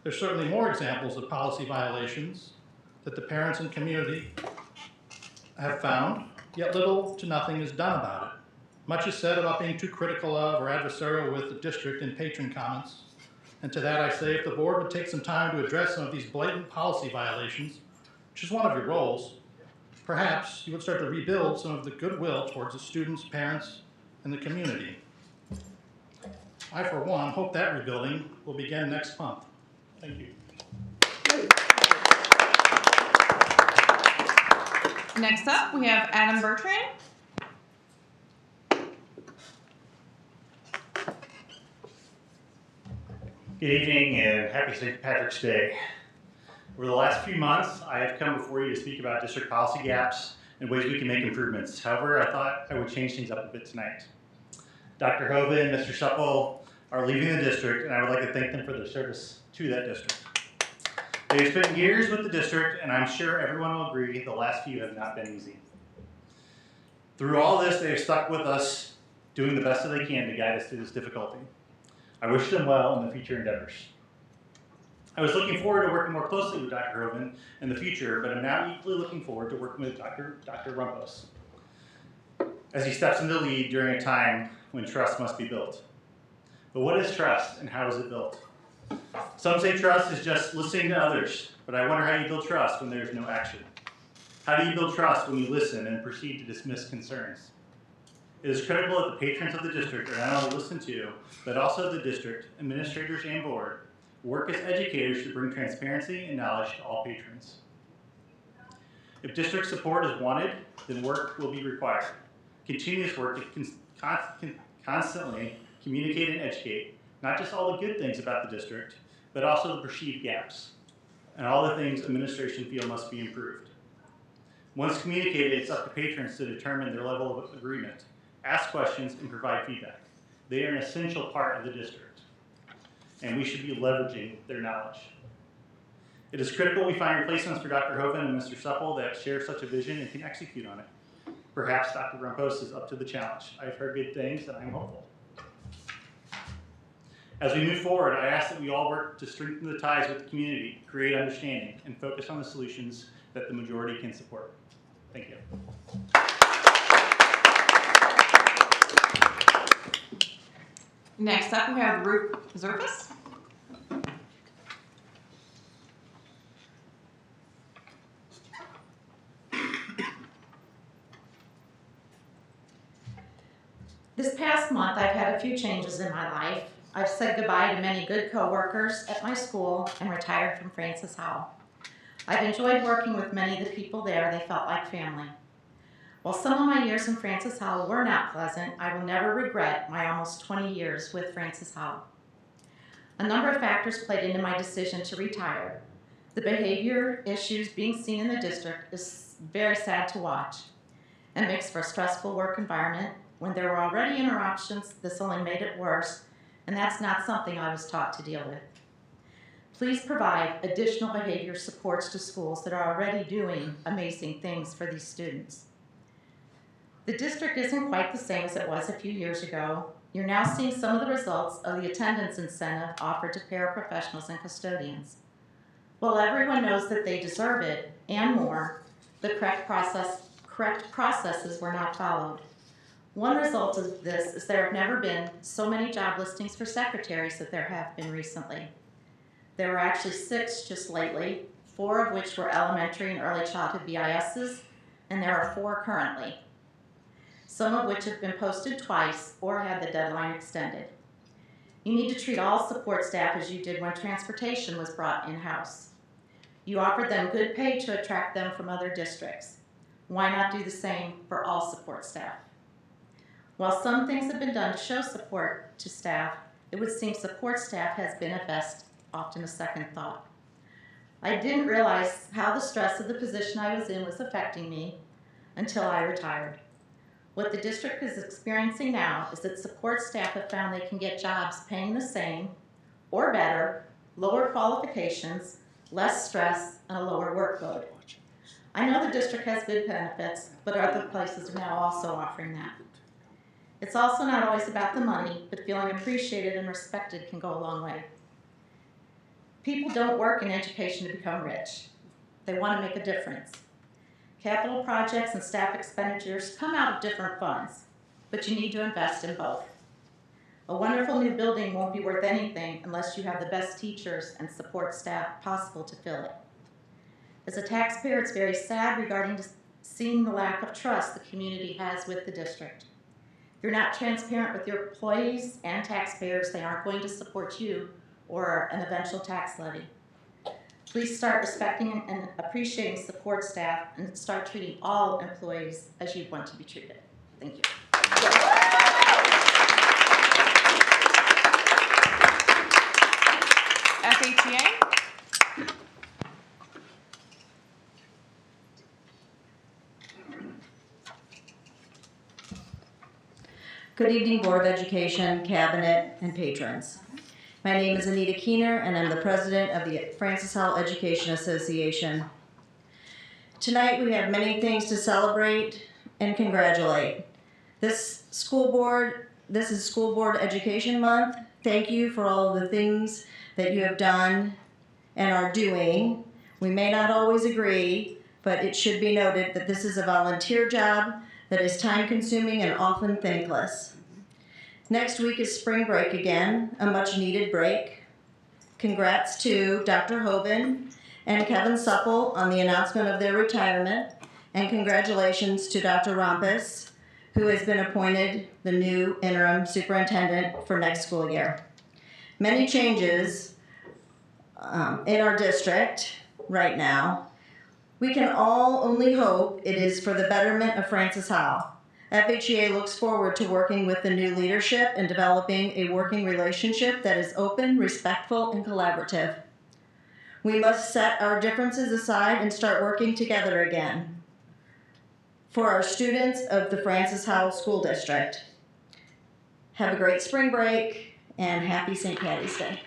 There's certainly more examples of policy violations that the parents and community have found, yet little to nothing is done about it. Much is said about being too critical of or adversarial with the district in patron comments. And to that I say, if the board would take some time to address some of these blatant policy violations, which is one of your roles, perhaps you would start to rebuild some of the goodwill towards the students, parents, and the community. I, for one, hope that rebuilding will begin next month. Thank you. Next up, we have Adam Bertrand. Good evening and happy St. Patrick's Day. Over the last few months, I have come before you to speak about district policy gaps and ways we can make improvements. However, I thought I would change things up a bit tonight. Dr. Hoven and Mr. Supple are leaving the district, and I would like to thank them for their service to that district. They've spent years with the district, and I'm sure everyone will agree the last few have not been easy. Through all this, they have stuck with us, doing the best that they can to guide us through this difficulty. I wish them well in the future endeavors. I was looking forward to working more closely with Dr. Hoven in the future, but I'm now equally looking forward to working with Dr. Rumpos as he steps into the lead during a time when trust must be built. But what is trust and how is it built? Some say trust is just listening to others, but I wonder how you build trust when there's no action. How do you build trust when you listen and proceed to dismiss concerns? It is critical that the patrons of the district are not only listened to, but also the district, administrators, and board work as educators to bring transparency and knowledge to all patrons. If district support is wanted, then work will be required. Continuous work to constantly communicate and educate, not just all the good things about the district, but also the perceived gaps, and all the things administration feel must be improved. Once communicated, it's up to patrons to determine their level of agreement, ask questions, and provide feedback. They are an essential part of the district, and we should be leveraging their knowledge. It is critical we find replacements for Dr. Hoven and Mr. Supple that share such a vision and can execute on it. Perhaps Dr. Rumpos is up to the challenge. I've heard good things and I'm hopeful. As we move forward, I ask that we all work to strengthen the ties with the community, create understanding, and focus on the solutions that the majority can support. Thank you. Next up, we have Ruth Zerfus. This past month, I've had a few changes in my life. I've said goodbye to many good coworkers at my school and retired from Francis Howell. I've enjoyed working with many of the people there. They felt like family. While some of my years in Francis Howell were not pleasant, I will never regret my almost 20 years with Francis Howell. A number of factors played into my decision to retire. The behavior issues being seen in the district is very sad to watch and makes for a stressful work environment. When there were already interruptions, this only made it worse, and that's not something I was taught to deal with. Please provide additional behavior supports to schools that are already doing amazing things for these students. The district isn't quite the same as it was a few years ago. You're now seeing some of the results of the attendance incentive offered to paraprofessionals and custodians. While everyone knows that they deserve it and more, the correct processes were not followed. One result of this is there have never been so many job listings for secretaries that there have been recently. There were actually 6 just lately, 4 of which were elementary and early childhood BISs, and there are 4 currently, some of which have been posted twice or had the deadline extended. You need to treat all support staff as you did when transportation was brought in-house. You offered them good pay to attract them from other districts. Why not do the same for all support staff? While some things have been done to show support to staff, it would seem support staff has been at best often a second thought. I didn't realize how the stress of the position I was in was affecting me until I retired. What the district is experiencing now is that support staff have found they can get jobs paying the same or better, lower qualifications, less stress, and a lower workload. I know the district has good benefits, but other places are now also offering that. It's also not always about the money, but feeling appreciated and respected can go a long way. People don't work in education to become rich. They want to make a difference. Capital projects and staff expenditures come out of different funds, but you need to invest in both. A wonderful new building won't be worth anything unless you have the best teachers and support staff possible to fill it. As a taxpayer, it's very sad regarding seeing the lack of trust the community has with the district. If you're not transparent with your employees and taxpayers, they aren't going to support you or an eventual tax levy. Please start respecting and appreciating support staff and start treating all employees as you'd want to be treated. Thank you. FHEA. Good evening, Board of Education, Cabinet, and patrons. My name is Anita Keener, and I'm the president of the Francis Howell Education Association. Tonight, we have many things to celebrate and congratulate. This is School Board Education Month. Thank you for all of the things that you have done and are doing. We may not always agree, but it should be noted that this is a volunteer job that is time-consuming and often thankless. Next week is spring break again, a much-needed break. Congrats to Dr. Hoban and Kevin Supple on the announcement of their retirement, and congratulations to Dr. Rumpos, who has been appointed the new interim superintendent for next school year. Many changes in our district right now. We can all only hope it is for the betterment of Francis Howell. FHEA looks forward to working with the new leadership and developing a working relationship that is open, respectful, and collaborative. We must set our differences aside and start working together again for our students of the Francis Howell School District. Have a great spring break and happy St. Patty's Day.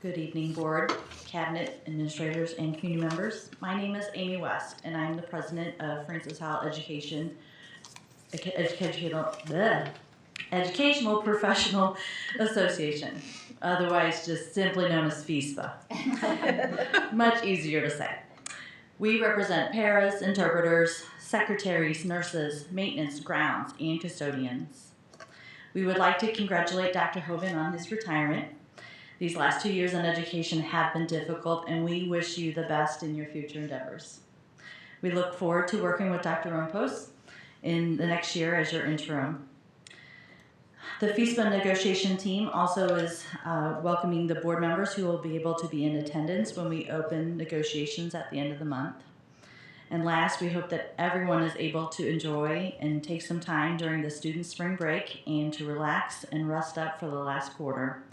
Good evening, Board, Cabinet, Administrators, and community members. My name is Amy West, and I'm the President of Francis Howell Educational Professional Association, otherwise just simply known as FISPA. Much easier to say. We represent paras, interpreters, secretaries, nurses, maintenance, grounds, and custodians. We would like to congratulate Dr. Hovind on his retirement. These last 2 years in education have been difficult, and we wish you the best in your future endeavors. We look forward to working with Dr. Rompos in the next year as your interim. The FISPA negotiation team also is welcoming the board members who will be able to be in attendance when we open negotiations at the end of the month. And last, we hope that everyone is able to enjoy and take some time during the student spring break and to relax and rest up for the last quarter.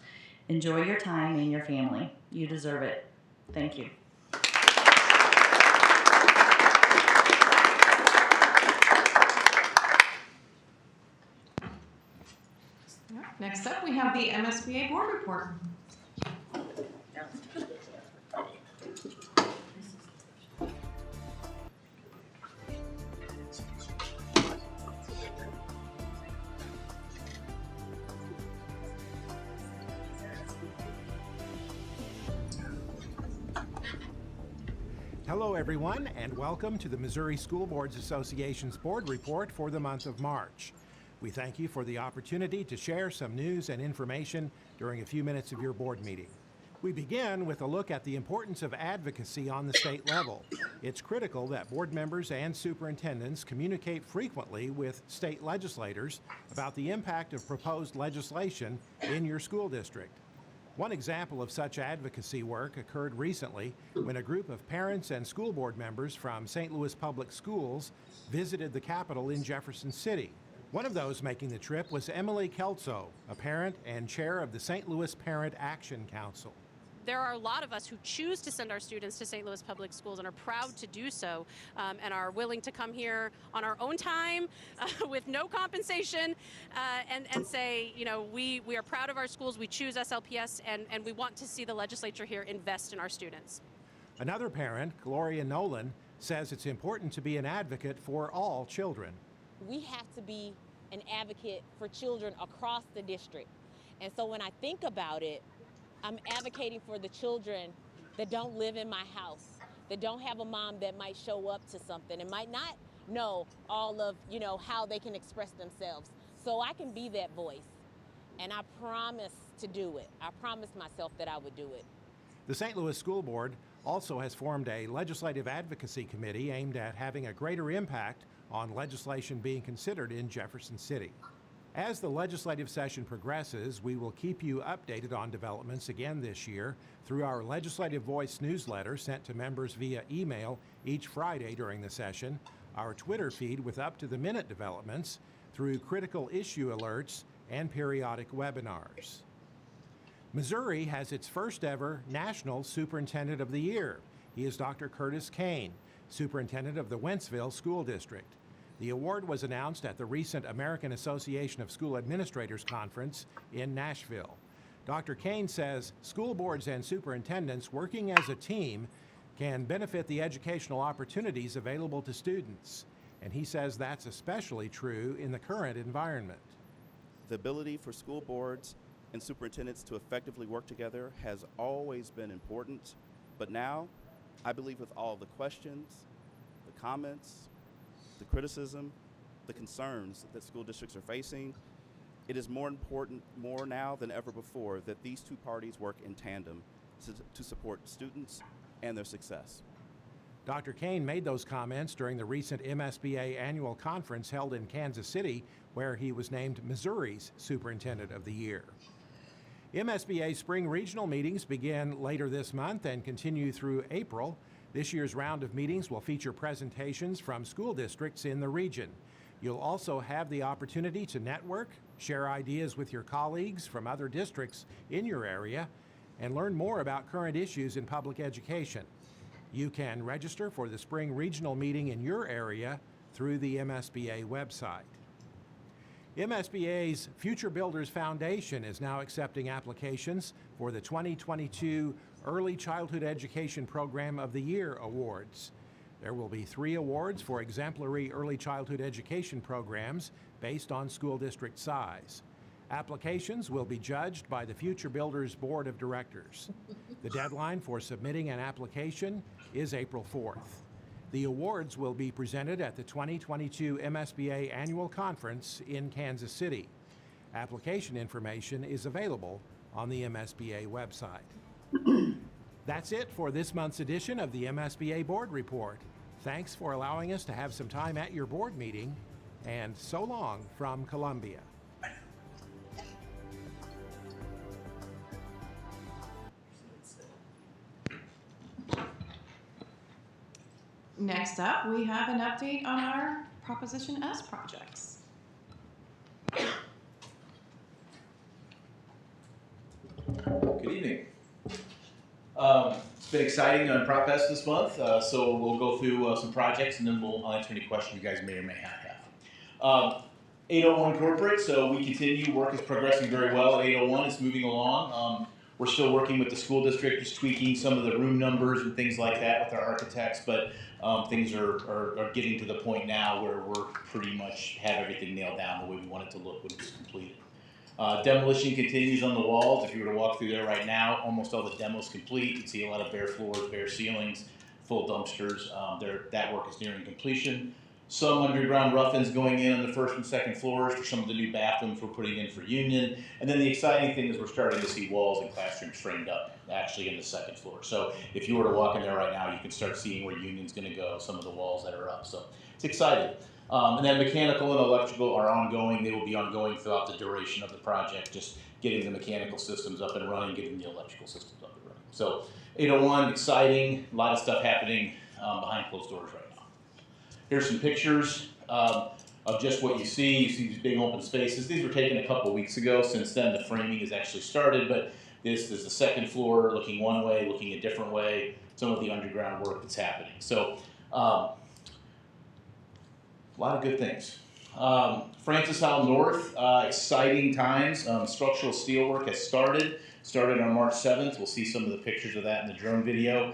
Enjoy your time and your family. You deserve it. Thank you. Next up, we have the MSBA board report. Hello everyone, and welcome to the Missouri School Boards Association's board report for the month of March. We thank you for the opportunity to share some news and information during a few minutes of your board meeting. We begin with a look at the importance of advocacy on the state level. It's critical that board members and superintendents communicate frequently with state legislators about the impact of proposed legislation in your school district. One example of such advocacy work occurred recently when a group of parents and school board members from St. Louis Public Schools visited the Capitol in Jefferson City. One of those making the trip was Emily Kelso, a parent and chair of the St. Louis Parent Action Council. There are a lot of us who choose to send our students to St. Louis Public Schools and are proud to do so, and are willing to come here on our own time with no compensation and say, you know, we are proud of our schools, we choose SLPS, and we want to see the legislature here invest in our students. Another parent, Gloria Nolan, says it's important to be an advocate for all children. We have to be an advocate for children across the district. And so when I think about it, I'm advocating for the children that don't live in my house, that don't have a mom that might show up to something and might not know all of, you know, how they can express themselves. So I can be that voice. And I promise to do it. I promised myself that I would do it. The St. Louis School Board also has formed a legislative advocacy committee aimed at having a greater impact on legislation being considered in Jefferson City. As the legislative session progresses, we will keep you updated on developments again this year through our Legislative Voice newsletter sent to members via email each Friday during the session, our Twitter feed with up-to-the-minute developments, through critical issue alerts, and periodic webinars. Missouri has its first ever National Superintendent of the Year. He is Dr. Curtis Kane, Superintendent of the Wentzville School District. The award was announced at the recent American Association of School Administrators Conference in Nashville. Dr. Kane says school boards and superintendents working as a team can benefit the educational opportunities available to students. And he says that's especially true in the current environment. The ability for school boards and superintendents to effectively work together has always been important, but now I believe with all the questions, the comments, the criticism, the concerns that school districts are facing, it is more important, more now than ever before, that these two parties work in tandem to support students and their success. Dr. Kane made those comments during the recent MSBA annual conference held in Kansas City, where he was named Missouri's Superintendent of the Year. MSBA spring regional meetings begin later this month and continue through April. This year's round of meetings will feature presentations from school districts in the region. You'll also have the opportunity to network, share ideas with your colleagues from other districts in your area, and learn more about current issues in public education. You can register for the spring regional meeting in your area through the MSBA website. MSBA's Future Builders Foundation is now accepting applications for the 2022 Early Childhood Education Program of the Year Awards. There will be 3 awards for exemplary early childhood education programs based on school district size. Applications will be judged by the Future Builders Board of Directors. The deadline for submitting an application is April 4th. The awards will be presented at the 2022 MSBA Annual Conference in Kansas City. Application information is available on the MSBA website. That's it for this month's edition of the MSBA Board Report. Thanks for allowing us to have some time at your board meeting, and so long from Columbia. Next up, we have an update on our Proposition S projects. Good evening. It's been exciting on Prop S this month, so we'll go through some projects and then we'll answer any questions you guys may or may not have. 801 corporate, so we continue. Work is progressing very well at 801. It's moving along. We're still working with the school district, just tweaking some of the room numbers and things like that with our architects, but things are getting to the point now where we're pretty much have everything nailed down the way we want it to look when it's completed. Demolition continues on the walls. If you were to walk through there right now, almost all the demo's complete. You can see a lot of bare floors, bare ceilings, full dumpsters. That work is nearing completion. Some underground rough-ins going in on the first and second floors for some of the new bathrooms we're putting in for Union. And then the exciting thing is we're starting to see walls and classrooms framed up actually in the second floor. So if you were to walk in there right now, you can start seeing where Union's going to go, some of the walls that are up. So it's exciting. And then mechanical and electrical are ongoing. They will be ongoing throughout the duration of the project, just getting the mechanical systems up and running, getting the electrical systems up and running. So 801, exciting, a lot of stuff happening behind closed doors right now. Here's some pictures of just what you see. You see these big open spaces. These were taken a couple weeks ago. Since then, the framing has actually started, but this is the second floor looking one way, looking a different way, some of the underground work that's happening. So a lot of good things. Francis Howell North, exciting times. Structural steel work has started on March 7th. We'll see some of the pictures of that in the drone video.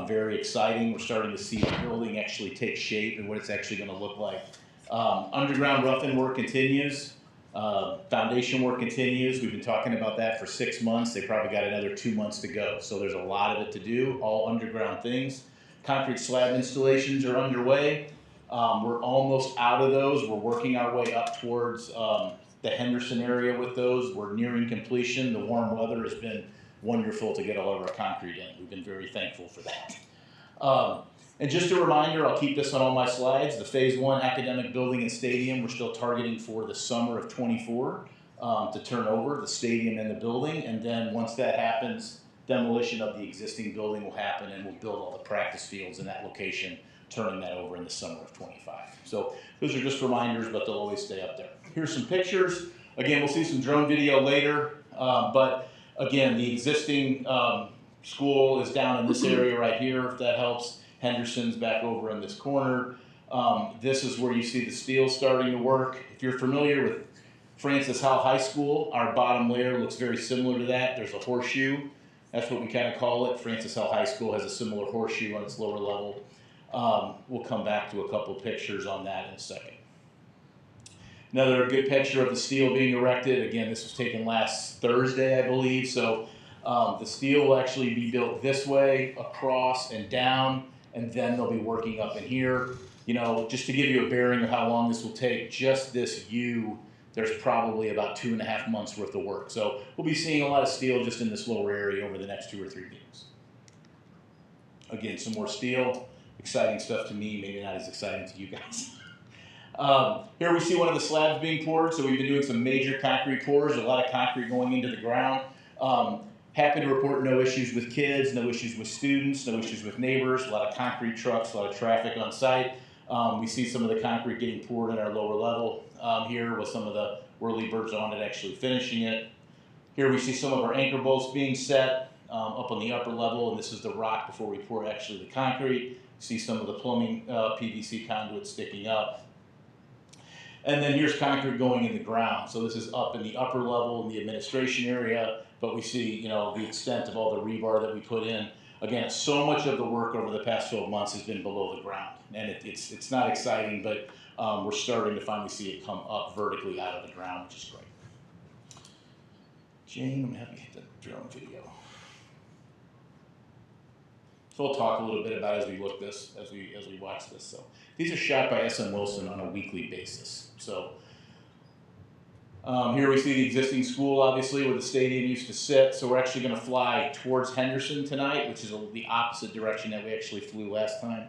Very exciting. We're starting to see the building actually take shape and what it's actually going to look like. Underground rough-in work continues. Foundation work continues. We've been talking about that for 6 months. They probably got another 2 months to go. So there's a lot of it to do, all underground things. Concrete slab installations are underway. We're almost out of those. We're working our way up towards the Henderson area with those. We're nearing completion. The warm weather has been wonderful to get all of our concrete in. We've been very thankful for that. And just a reminder, I'll keep this on all my slides, the Phase 1 academic building and stadium, we're still targeting for the summer of '24 to turn over the stadium and the building. And then once that happens, demolition of the existing building will happen and we'll build all the practice fields in that location, turning that over in the summer of '25. So those are just reminders, but they'll always stay up there. Here's some pictures. Again, we'll see some drone video later, but again, the existing school is down in this area right here, if that helps. Henderson's back over in this corner. This is where you see the steel starting to work. If you're familiar with Francis Howell High School, our bottom layer looks very similar to that. There's a horseshoe. That's what we kind of call it. Francis Howell High School has a similar horseshoe on its lower level. We'll come back to a couple pictures on that in a second. Another good picture of the steel being erected. Again, this was taken last Thursday, I believe. So the steel will actually be built this way, across and down, and then they'll be working up in here. You know, just to give you a bearing of how long this will take, just this U, there's probably about 2.5 months worth of work. So we'll be seeing a lot of steel just in this lower area over the next 2 or 3 meetings. Again, some more steel. Exciting stuff to me, maybe not as exciting to you guys. Here we see one of the slabs being poured. So we've been doing some major concrete pours, a lot of concrete going into the ground. Happy to report no issues with kids, no issues with students, no issues with neighbors, a lot of concrete trucks, a lot of traffic on site. We see some of the concrete getting poured at our lower level here with some of the whirly birds on it actually finishing it. Here we see some of our anchor bolts being set up on the upper level, and this is the rock before we pour actually the concrete. See some of the plumbing PVC conduit sticking up. And then here's concrete going in the ground. So this is up in the upper level in the administration area, but we see, you know, the extent of all the rebar that we put in. Again, so much of the work over the past 12 months has been below the ground. And it's not exciting, but we're starting to finally see it come up vertically out of the ground, which is great. Jane, I'm gonna have you hit the drone video. So we'll talk a little bit about as we watch this. So these are shot by SM Wilson on a weekly basis. So here we see the existing school, obviously, where the stadium used to sit. So we're actually going to fly towards Henderson tonight, which is the opposite direction that we actually flew last time.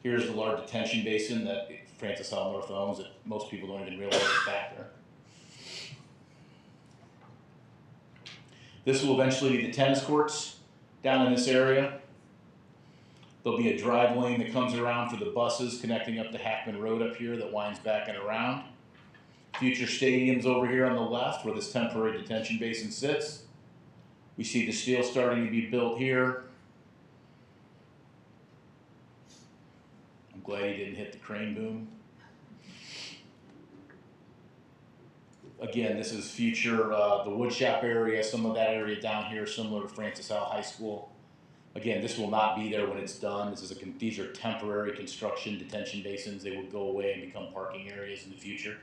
Here's the large detention basin that Francis Howell North owns that most people don't even realize is back there. This will eventually be the tennis courts down in this area. There'll be a drive lane that comes around for the buses connecting up to Hackman Road up here that winds back and around. Future stadiums over here on the left where this temporary detention basin sits. We see the steel starting to be built here. I'm glad he didn't hit the crane boom. Again, this is future, the woodshop area, some of that area down here similar to Francis Howell High School. Again, this will not be there when it's done. These are temporary construction detention basins. They will go away and become parking areas in the future.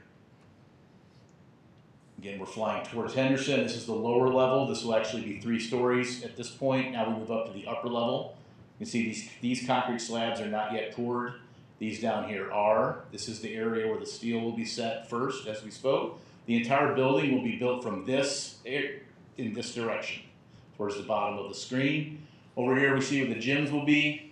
Again, we're flying towards Henderson. This is the lower level. This will actually be 3 stories at this point. Now we move up to the upper level. You can see these concrete slabs are not yet poured. These down here are. This is the area where the steel will be set first, as we spoke. The entire building will be built from this in this direction, towards the bottom of the screen. Over here we see where the gyms will be.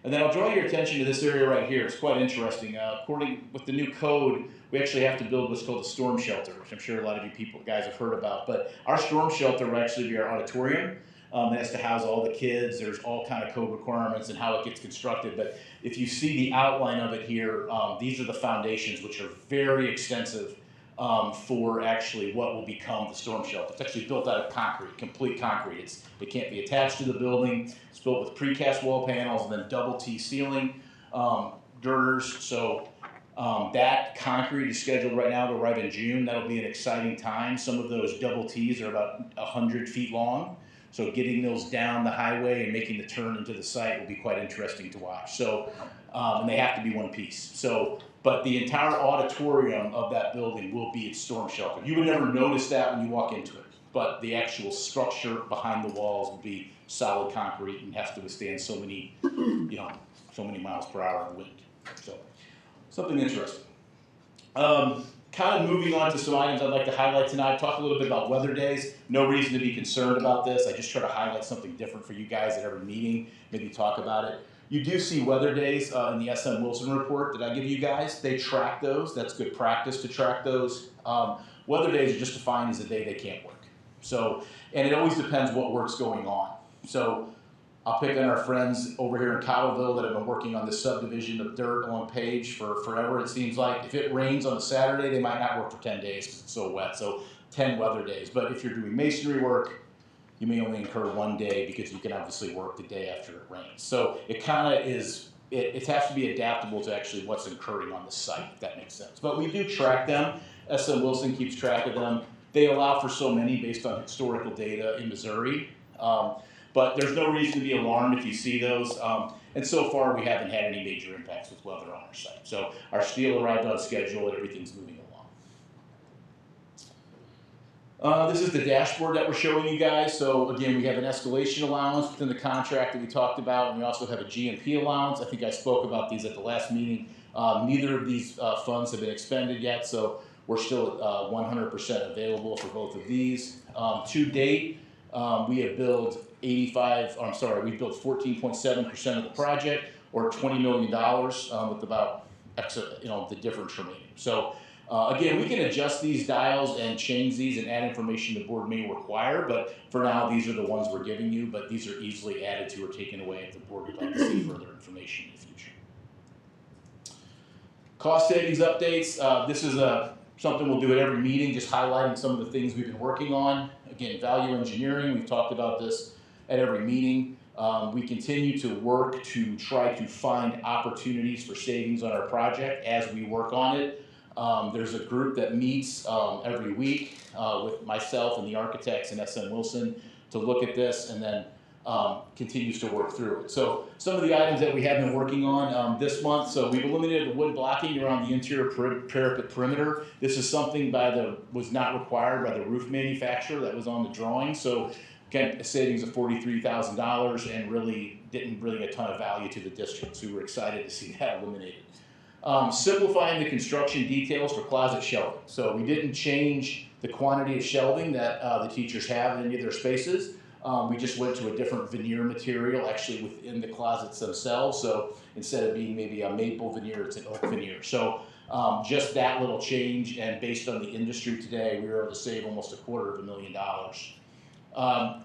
And then I'll draw your attention to this area right here. It's quite interesting. According with the new code, we actually have to build what's called a storm shelter, which I'm sure a lot of you guys have heard about. But our storm shelter will actually be our auditorium. It has to house all the kids. There's all kind of code requirements and how it gets constructed. But if you see the outline of it here, these are the foundations, which are very extensive for actually what will become the storm shelter. It's actually built out of concrete, complete concrete. It can't be attached to the building. It's built with precast wall panels and then double T ceiling girders. So that concrete is scheduled right now to arrive in June. That'll be an exciting time. Some of those double T's are about 100 feet long. So getting those down the highway and making the turn into the site will be quite interesting to watch. So, and they have to be one piece. So, but the entire auditorium of that building will be its storm shelter. You would never notice that when you walk into it, but the actual structure behind the walls will be solid concrete and has to withstand so many, so many miles per hour of wind. So, something interesting. Kind of moving on to some items I'd like to highlight tonight. Talk a little bit about weather days. No reason to be concerned about this. I just try to highlight something different for you guys at every meeting, maybe talk about it. You do see weather days in the SM Wilson report that I give you guys. They track those. That's good practice to track those. Weather days are just defined as a day they can't work. So, and it always depends what work's going on. So I'll pick on our friends over here in Cottleville that have been working on this subdivision of dirt along Page for forever, it seems like. If it rains on a Saturday, they might not work for 10 days because it's so wet, so 10 weather days. But if you're doing masonry work, you may only incur 1 day because you can obviously work the day after it rains. So it kind of is, it has to be adaptable to actually what's occurring on the site, if that makes sense. But we do track them. SM Wilson keeps track of them. They allow for so many based on historical data in Missouri. But there's no reason to be alarmed if you see those. And so far, we haven't had any major impacts with weather on our site. So our steel arrived on schedule and everything's moving along. This is the dashboard that we're showing you guys. So again, we have an escalation allowance within the contract that we talked about, and we also have a GMP allowance. I think I spoke about these at the last meeting. Neither of these funds have been expended yet, so we're still at 100% available for both of these. To date, we have billed we built 14.7% of the project, or $20 million, with about the difference remaining. So again, we can adjust these dials and change these and add information the board may require, but for now, these are the ones we're giving you, but these are easily added to or taken away if the board would like to see further information in the future. Cost savings updates. This is something we'll do at every meeting, just highlighting some of the things we've been working on. Again, value engineering, we've talked about this at every meeting. We continue to work to try to find opportunities for savings on our project as we work on it. There's a group that meets every week with myself and the architects and SM Wilson to look at this, and then continues to work through it. So some of the items that we have been working on this month, so we've eliminated the wood blocking around the interior parapet perimeter. This is something was not required by the roof manufacturer that was on the drawing. So again, a savings of $43,000 and really didn't bring a ton of value to the district. So we were excited to see that eliminated. Simplifying the construction details for closet shelving. So we didn't change the quantity of shelving that the teachers have in any of their spaces. We just went to a different veneer material actually within the closets themselves. So instead of being maybe a maple veneer, it's an oak veneer. So just that little change, and based on the industry today, we were able to save almost $250,000. I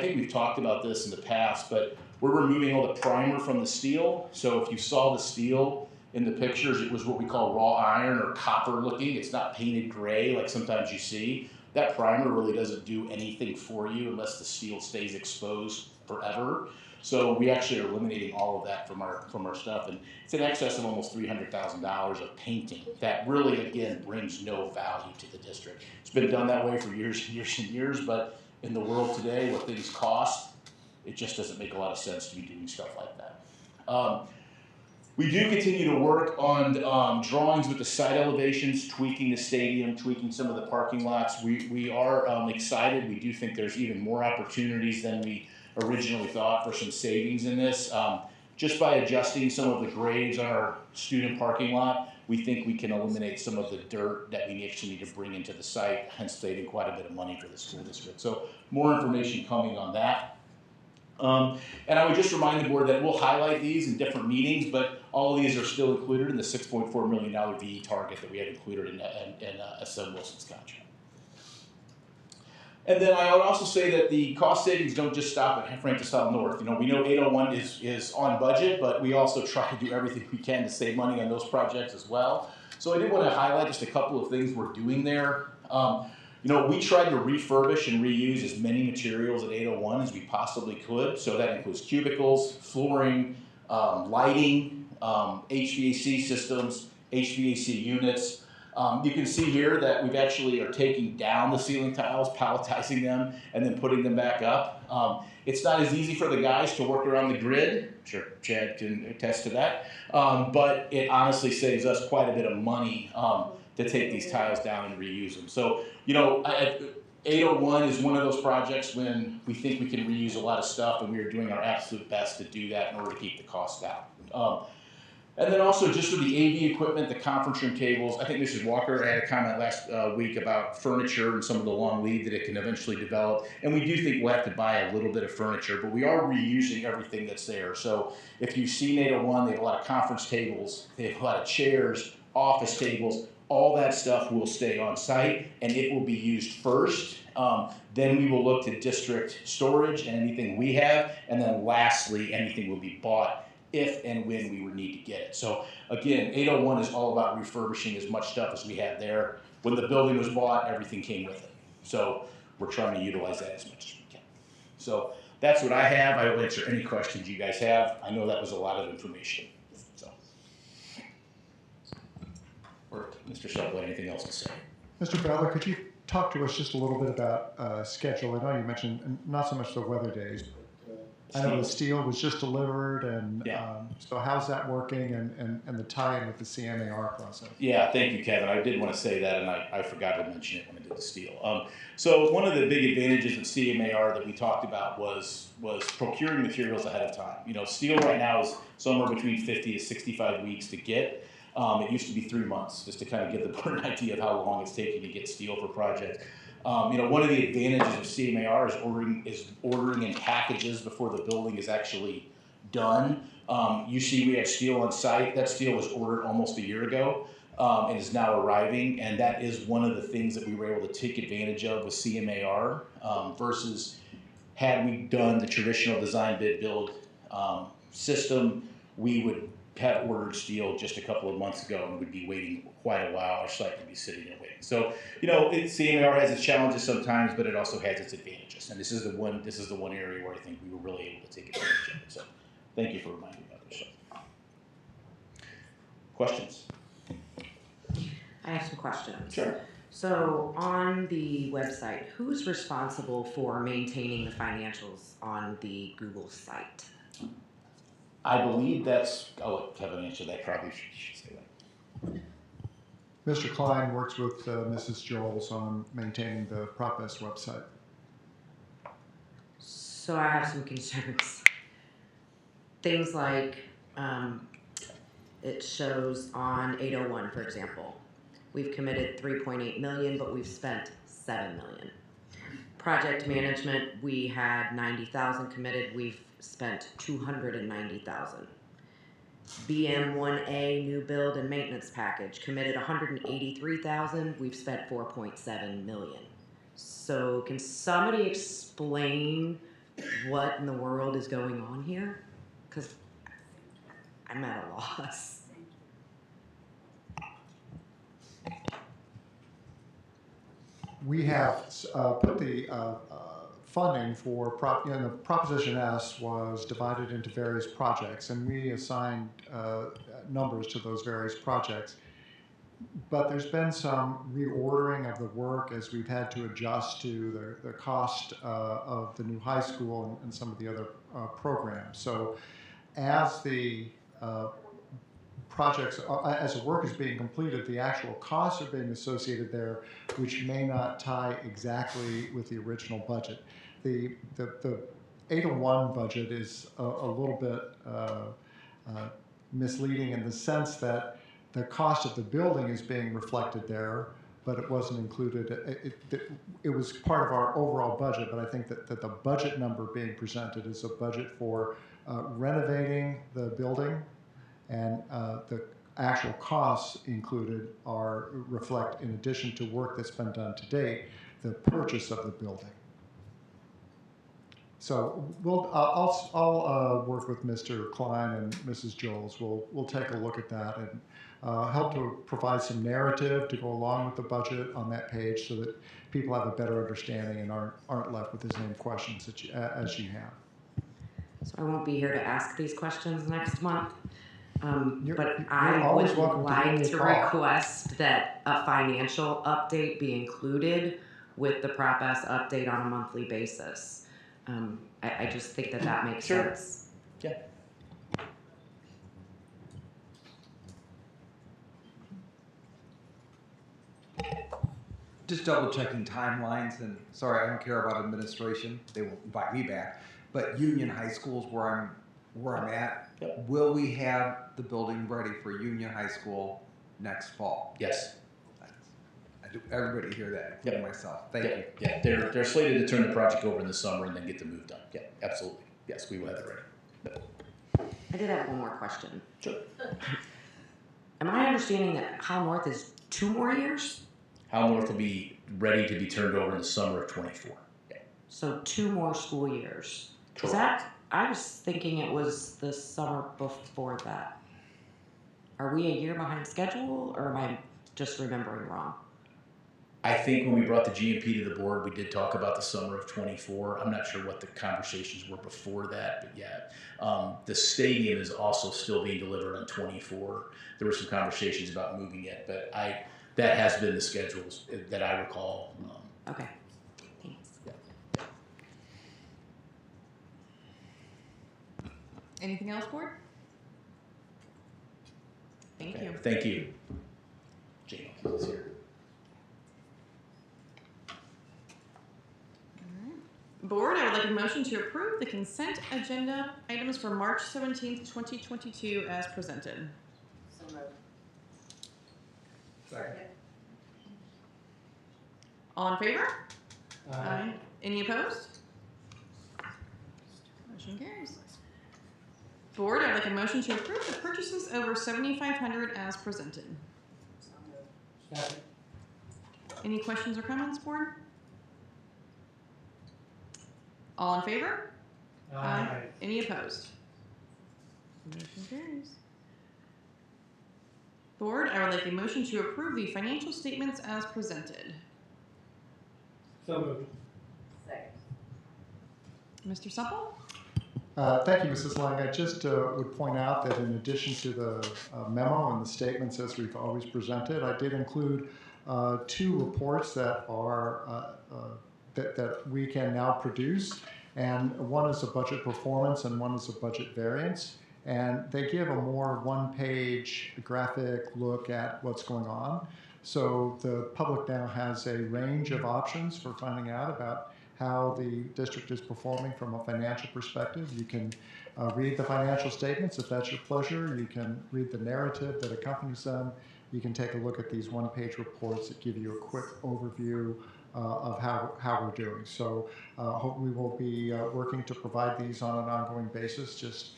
think we've talked about this in the past, but we're removing all the primer from the steel. So if you saw the steel in the pictures, it was what we call raw iron or copper looking. It's not painted gray like sometimes you see. That primer really doesn't do anything for you unless the steel stays exposed forever. So we actually are eliminating all of that from our stuff, and it's in excess of almost $300,000 of painting that really, again, brings no value to the district. It's been done that way for years and years and years, but in the world today, what things cost, it just doesn't make a lot of sense to be doing stuff like that. We do continue to work on drawings with the site elevations, tweaking the stadium, tweaking some of the parking lots. We are excited. We do think there's even more opportunities than we originally thought for some savings in this. Just by adjusting some of the grades on our student parking lot, we think we can eliminate some of the dirt that we actually need to bring into the site, hence saving quite a bit of money for the school district. So more information coming on that. And I would just remind the board that we'll highlight these in different meetings, but all of these are still included in the $6.4 million VE target that we have included in SM Wilson's contract. And then I would also say that the cost savings don't just stop at Francis Howell North. You know, we know 801 is on budget, but we also try to do everything we can to save money on those projects as well. So I did want to highlight just a couple of things we're doing there. You know, we tried to refurbish and reuse as many materials at 801 as we possibly could. So that includes cubicles, flooring, lighting, HVAC systems, HVAC units. You can see here that we've actually are taking down the ceiling tiles, palletizing them, and then putting them back up. It's not as easy for the guys to work around the grid. I'm sure Chad can attest to that. But it honestly saves us quite a bit of money to take these tiles down and reuse them. So, you know, 801 is one of those projects when we think we can reuse a lot of stuff, and we are doing our absolute best to do that in order to keep the cost down. And then also just for the AV equipment, the conference room tables, I think Mrs. Walker had a comment last week about furniture and some of the long lead that it can eventually develop. And we do think we'll have to buy a little bit of furniture, but we are reusing everything that's there. So if you've seen 801, they have a lot of conference tables, they have a lot of chairs, office tables, all that stuff will stay on site and it will be used first. Then we will look to district storage and anything we have. And then lastly, anything will be bought if and when we would need to get it. So again, 801 is all about refurbishing as much stuff as we have there. When the building was bought, everything came with it. So we're trying to utilize that as much as we can. So that's what I have. I will answer any questions you guys have. I know that was a lot of information. So, or Mr. Shelby, anything else to say? Mr. Butler, could you talk to us just a little bit about schedule? I know you mentioned not so much the weather days, but I know the steel was just delivered, and so how's that working, and the tie-in with the CMAR process? Yeah, thank you, Kevin. I did want to say that, and I forgot to mention it when I did the steel. So one of the big advantages of CMAR that we talked about was procuring materials ahead of time. You know, steel right now is somewhere between 50 to 65 weeks to get. It used to be 3 months, just to kind of give the board an idea of how long it's taking to get steel for projects. You know, one of the advantages of CMAR is ordering in packages before the building is actually done. You see we have steel on site. That steel was ordered almost a year ago and is now arriving. And that is one of the things that we were able to take advantage of with CMAR versus had we done the traditional design bid build system, we would had ordered steel just a couple of months ago and would be waiting quite a while. Our site would be sitting there waiting. So, CMAR has its challenges sometimes, but it also has its advantages. And this is the one area where I think we were really able to take advantage of it. So, thank you for reminding me of this. Questions? I have some questions. Sure. So on the website, who's responsible for maintaining the financials on the Google site? I believe I'll let Kevin answer that. Probably should say that. Mr. Klein works with Mrs. Joels on maintaining the PropS website. So I have some concerns. Things like it shows on 801, for example. We've committed 3.8 million, but we've spent 7 million. Project management, we had 90,000 committed. We've spent 290,000. BM1A new build and maintenance package committed 183,000. We've spent 4.7 million. So can somebody explain what in the world is going on here? Because I'm at a loss. We have put the funding for the Proposition S was divided into various projects, and we assigned numbers to those various projects. But there's been some reordering of the work as we've had to adjust to the cost of the new high school and some of the other programs. So as the projects, as the work is being completed, the actual costs are being associated there, which may not tie exactly with the original budget. The 801 budget is a little bit misleading in the sense that the cost of the building is being reflected there, but it wasn't included. It was part of our overall budget, but I think that the budget number being presented is a budget for renovating the building, and the actual costs included reflect, in addition to work that's been done to date, the purchase of the building. So I'll work with Mr. Klein and Mrs. Joels. We'll take a look at that and help to provide some narrative to go along with the budget on that page, so that people have a better understanding and aren't left with the same questions as you have. So I won't be here to ask these questions next month. But you're I always would welcome to like give me a to call. request that a financial update be included with the PropS update on a monthly basis. I just think that makes sense. Yeah. Just double checking timelines, and sorry, I don't care about administration. They will invite me back. But Union High School is where I'm at. Yep. Will we have the building ready for Union High School next fall? Yes. I do everybody hear that, including myself. Thank you. Yeah, they're slated to turn the project over in the summer and then get the move done. Yeah, absolutely. Yes, we will have it ready. I did have one more question. Sure. Am I understanding that Howell North is 2 more years? Howell North will be ready to be turned over in the summer of 24. Yeah. So 2 more school years. Correct. Is that? I was thinking it was the summer before that. Are we a year behind schedule, or am I just remembering wrong? I think when we brought the GMP to the board, we did talk about the summer of 24. I'm not sure what the conversations were before that, but yeah. The stadium is also still being delivered on 24. There were some conversations about moving it, but that has been the schedules that I recall. Okay. Thanks. Yeah. Anything else, board? Thank you. Thank you. Jane is here. Board, I would like a motion to approve the consent agenda items for March 17th, 2022 as presented. So moved. Second. All in favor? Aye. Any opposed? Motion carries. Board, I would like a motion to approve the purchases over $7,500 as presented. Second. Any questions or comments, board? All in favor? Aye. Any opposed? Motion carries. Board, I would like a motion to approve the financial statements as presented. So moved. Mr. Supple? Thank you, Mrs. Lang. I just would point out that in addition to the memo and the statements as we've always presented, I did include 2 reports that are that we can now produce, and one is a budget performance and one is a budget variance, and they give a more one-page graphic look at what's going on. So the public now has a range of options for finding out about how the district is performing from a financial perspective. You can read the financial statements if that's your pleasure. You can read the narrative that accompanies them. You can take a look at these one-page reports that give you a quick overview of how we're doing. So hope we will be working to provide these on an ongoing basis, just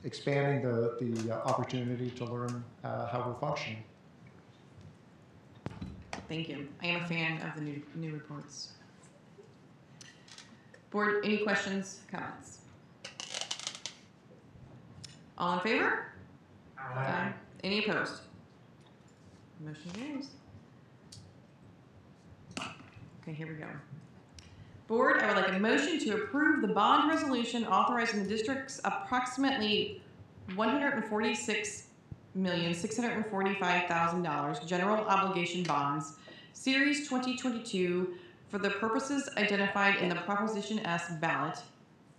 expanding the opportunity to learn how we're functioning. Thank you. I am a fan of the new reports. Board, any questions, comments? All in favor? Aye. Any opposed? Motion carries. Okay, here we go. Board, I would like a motion to approve the bond resolution authorizing the district's approximately $146,645,000 general obligation bonds, Series 2022, for the purposes identified in the Proposition S ballot,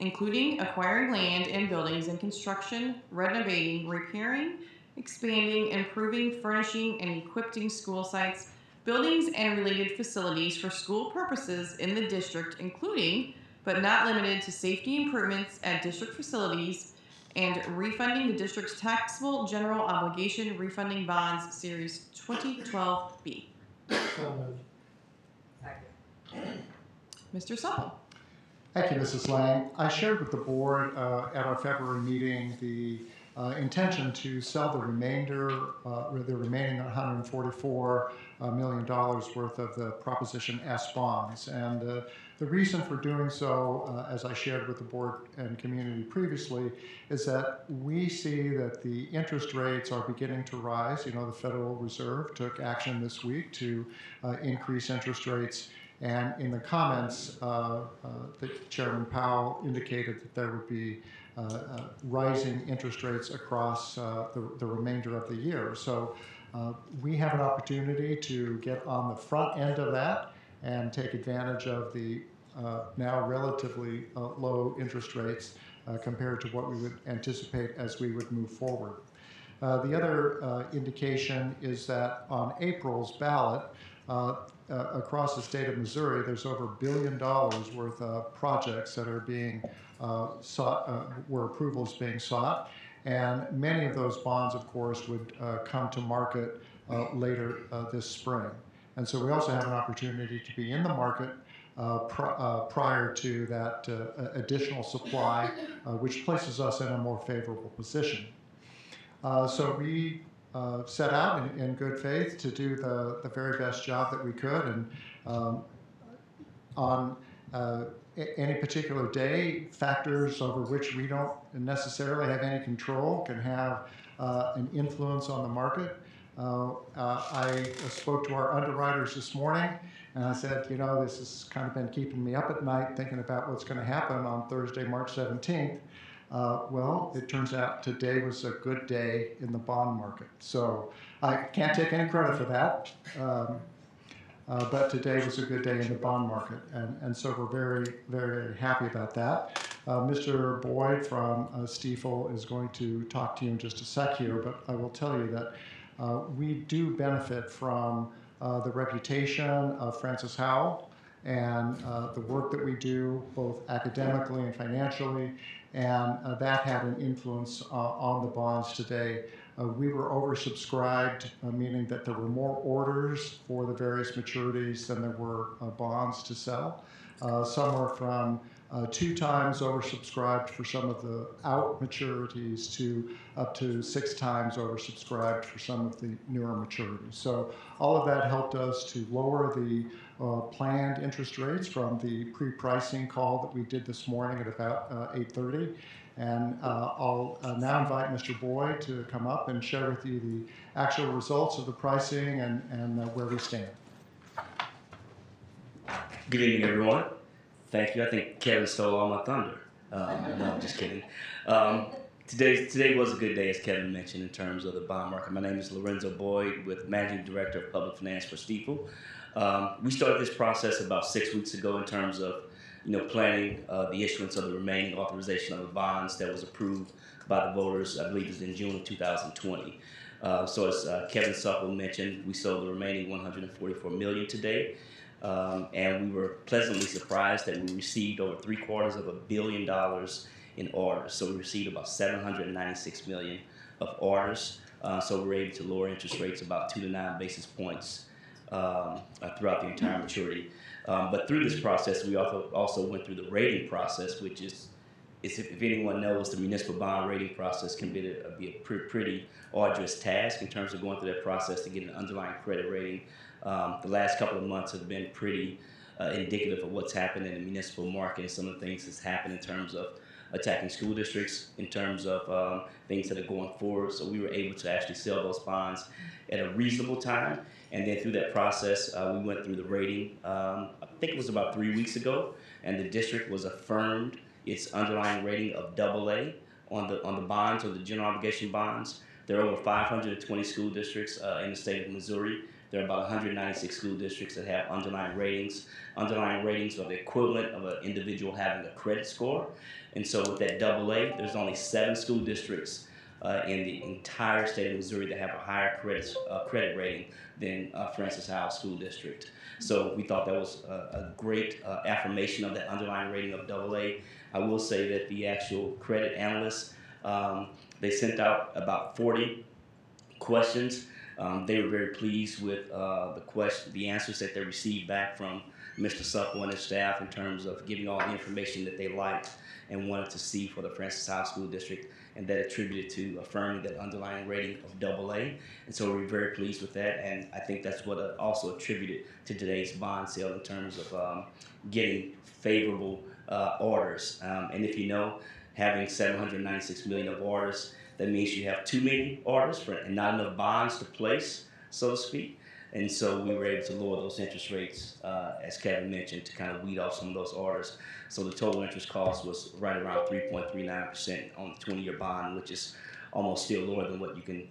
including acquiring land and buildings and construction, renovating, repairing, expanding, improving, furnishing, and equipping school sites, buildings, and related facilities for school purposes in the district, including, but not limited to, safety improvements at district facilities, and refunding the district's taxable general obligation refunding bonds, Series 2012B. Mr. Supple. Thank you, Mrs. Lang. I shared with the board at our February meeting the intention to sell the remaining $144 million worth of the Proposition S bonds. And the reason for doing so, as I shared with the board and community previously, is that we see that the interest rates are beginning to rise. You know, the Federal Reserve took action this week to increase interest rates. And in the comments, Chairman Powell indicated that there would be rising interest rates across the remainder of the year. So we have an opportunity to get on the front end of that and take advantage of the now relatively low interest rates compared to what we would anticipate as we would move forward. The other indication is that on April's ballot, across the state of Missouri, there's over $1 billion worth of projects that are being sought, where approval is being sought. And many of those bonds, of course, would come to market later this spring. And so we also have an opportunity to be in the market prior to that additional supply, which places us in a more favorable position. So we set out in good faith to do the very best job that we could, and on any particular day, factors over which we don't necessarily have any control can have an influence on the market. I spoke to our underwriters this morning, and I said, you know, this has kind of been keeping me up at night thinking about what's going to happen on Thursday, March 17th. Well, it turns out today was a good day in the bond market. So I can't take any credit for that, but today was a good day in the bond market. And so we're very, very happy about that. Mr. Boyd from Stiefel is going to talk to you in just a sec here, but I will tell you that we do benefit from the reputation of Francis Howell and the work that we do both academically and financially, and that had an influence on the bonds today. We were oversubscribed, meaning that there were more orders for the various maturities than there were bonds to sell. Somewhere from 2 times oversubscribed for some of the out maturities to up to 6 times oversubscribed for some of the newer maturities. So all of that helped us to lower the planned interest rates from the pre-pricing call that we did this morning at about 8:30. And I'll now invite Mr. Boyd to come up and share with you the actual results of the pricing and where we stand. Good evening, everyone. Thank you. I think Kevin stole all my thunder. No, I'm just kidding. Today was a good day, as Kevin mentioned, in terms of the bond market. My name is Lorenzo Boyd, with Managing Director of Public Finance for Stiefel. We started this process about 6 weeks ago in terms of planning the issuance of the remaining authorization of the bonds that was approved by the voters, I believe it was in June of 2020. So as Kevin Suckle mentioned, we sold the remaining $144 million today. And we were pleasantly surprised that we received over $750 million in orders. So we received about $796 million of orders. So we were able to lower interest rates about 2 to 9 basis points throughout the entire maturity. But through this process, we also went through the rating process, which is if anyone knows, the municipal bond rating process can be a pretty arduous task in terms of going through that process to get an underlying credit rating. The last couple of months have been pretty indicative of what's happened in the municipal market and some of the things that's happened in terms of attacking school districts, in terms of things that are going forward. So we were able to actually sell those bonds at a reasonable time. And then through that process, we went through the rating, I think it was about 3 weeks ago, and the district was affirmed its underlying rating of AA on the bonds, or the general obligation bonds. There are over 520 school districts in the state of Missouri. There are about 196 school districts that have underlying ratings. Underlying ratings are the equivalent of an individual having a credit score. And so with that AA, there's only 7 school districts in the entire state of Missouri that have a higher credit rating than Francis Howell School District. So we thought that was a great affirmation of that underlying rating of AA. I will say that the actual credit analysts, they sent out about 40 questions. They were very pleased with the answers that they received back from Mr. Suckle and his staff in terms of giving all the information that they liked and wanted to see for the Francis Howell School District, and that attributed to affirming that underlying rating of AA. And so we're very pleased with that, and I think that's what also attributed to today's bond sale in terms of getting favorable orders. And if you know, having $796 million of orders, that means you have too many orders and not enough bonds to place, so to speak. And so we were able to lower those interest rates, as Kevin mentioned, to kind of weed off some of those orders. So the total interest cost was right around 3.39% on the 20-year bond, which is almost still lower than what you can,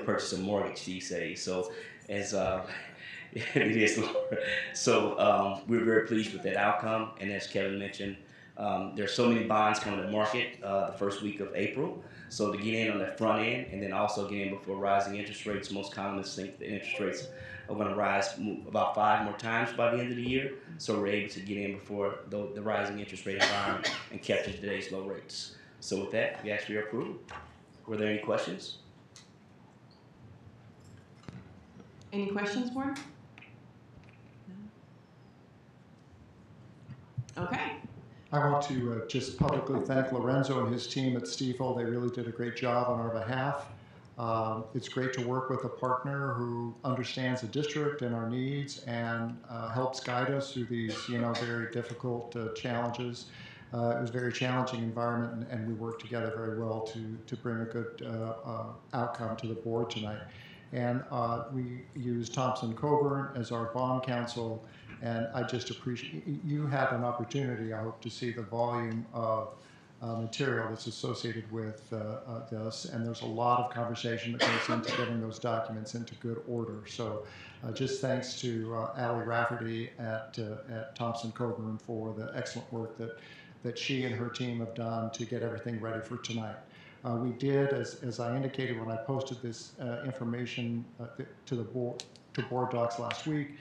purchase a mortgage these days. So as it is lower. So we're very pleased with that outcome. And as Kevin mentioned, there's so many bonds coming to market the first week of April. So to get in on the front end, and then also get in before rising interest rates, most economists think the interest rates are going to rise about 5 more times by the end of the year. So we're able to get in before the rising interest rate environment and capture today's low rates. So with that, we ask for your approval. Were there any questions? Any questions, Board? Okay. I want to just publicly thank Lorenzo and his team at Stiefel. They really did a great job on our behalf. It's great to work with a partner who understands the district and our needs and helps guide us through these, very difficult challenges. It was a very challenging environment, and we worked together very well to bring a good outcome to the board tonight. And we used Thompson Coburn as our bond counsel. And I just appreciate, you had an opportunity, I hope, to see the volume of material that's associated with this. And there's a lot of conversation that goes into getting those documents into good order. So just thanks to Allie Rafferty at Thompson Coburn for the excellent work that she and her team have done to get everything ready for tonight. We did, as I indicated when I posted this information to the board, to board docs last week,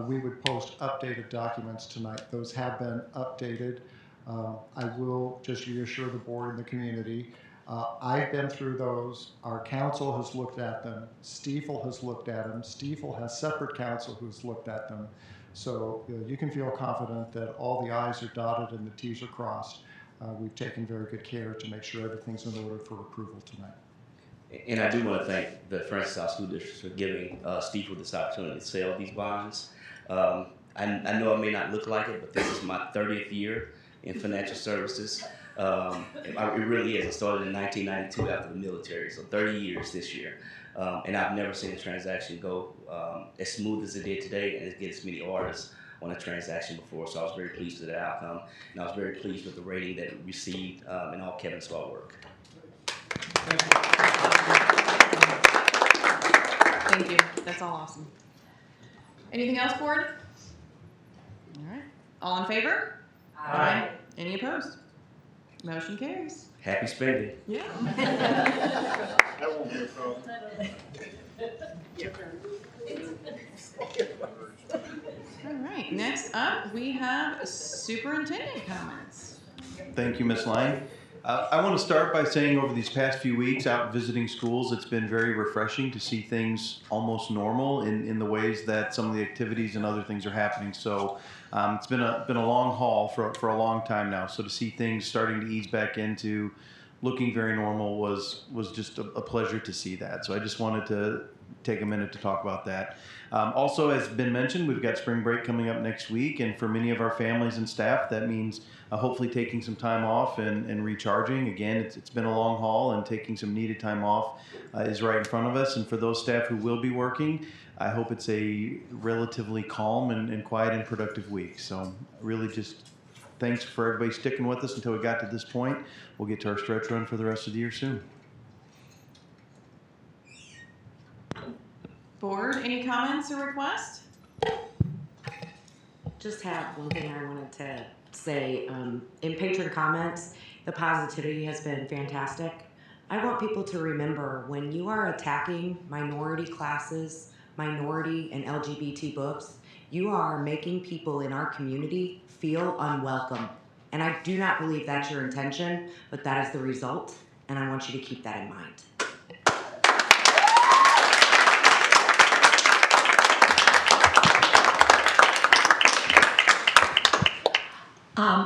we would post updated documents tonight. Those have been updated. I will just reassure the board and the community. I've been through those. Our council has looked at them. Stiefel has looked at them. Stiefel has separate counsel who's looked at them. So you can feel confident that all the I's are dotted and the T's are crossed. We've taken very good care to make sure everything's in order for approval tonight. And I do want to thank the Francis Howell School District for giving Stiefel this opportunity to sell these bonds. I know it may not look like it, but this is my 30th year in financial services. It really is. I started in 1992 after the military, so 30 years this year. And I've never seen a transaction go as smooth as it did today, and it gets as many orders on a transaction before. So I was very pleased with the outcome, and I was very pleased with the rating that it received in all Kevin's hard work. Thank you. That's all awesome. Anything else, board? All right. All in favor? Aye. Any opposed? Motion carries. Happy spending. Yeah. That won't be a problem. All right. Next up, we have superintendent comments. Thank you, Ms. Lang. I want to start by saying over these past few weeks out visiting schools, it's been very refreshing to see things almost normal in the ways that some of the activities and other things are happening. So it's been a long haul for a long time now. So to see things starting to ease back into looking very normal was just a pleasure to see that. So I just wanted to take a minute to talk about that. Also, as been mentioned, we've got spring break coming up next week, and for many of our families and staff, that means hopefully taking some time off and recharging. Again, it's been a long haul, and taking some needed time off is right in front of us. And for those staff who will be working, I hope it's a relatively calm and quiet and productive week. So really just thanks for everybody sticking with us until we got to this point. We'll get to our stretch run for the rest of the year soon. Board, any comments or requests? Just have one thing I wanted to say. In patron comments, the positivity has been fantastic. I want people to remember when you are attacking minority classes, minority and LGBT books, you are making people in our community feel unwelcome. And I do not believe that's your intention, but that is the result, and I want you to keep that in mind.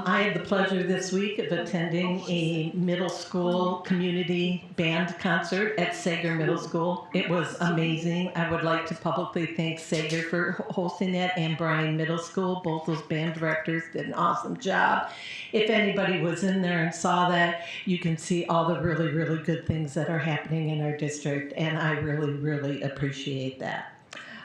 I had the pleasure this week of attending a middle school community band concert at Sager Middle School. It was amazing. I would like to publicly thank Sager for hosting that and Bryan Middle School. Both those band directors did an awesome job. If anybody was in there and saw that, you can see all the really, really good things that are happening in our district, and I really, really appreciate that.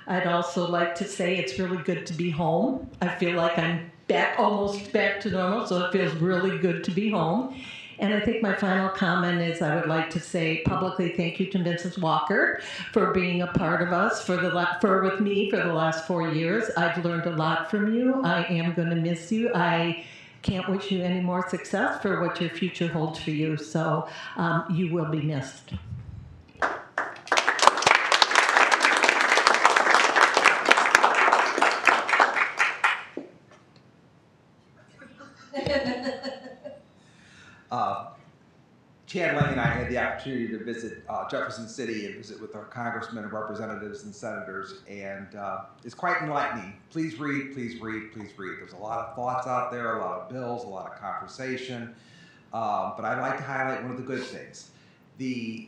I'd also like to say it's really good to be home. I feel like I'm almost back to normal, so it feels really good to be home. And I think my final comment is I would like to say publicly thank you to Mrs. Walker for being a part of us with me for the last 4 years. I've learned a lot from you. I am going to miss you. I can't wish you any more success for what your future holds for you. So you will be missed. Chad Lang and I had the opportunity to visit Jefferson City and visit with our congressmen and representatives and senators, and it's quite enlightening. Please read, please read, please read. There's a lot of thoughts out there, a lot of bills, a lot of conversation, but I'd like to highlight one of the good things. The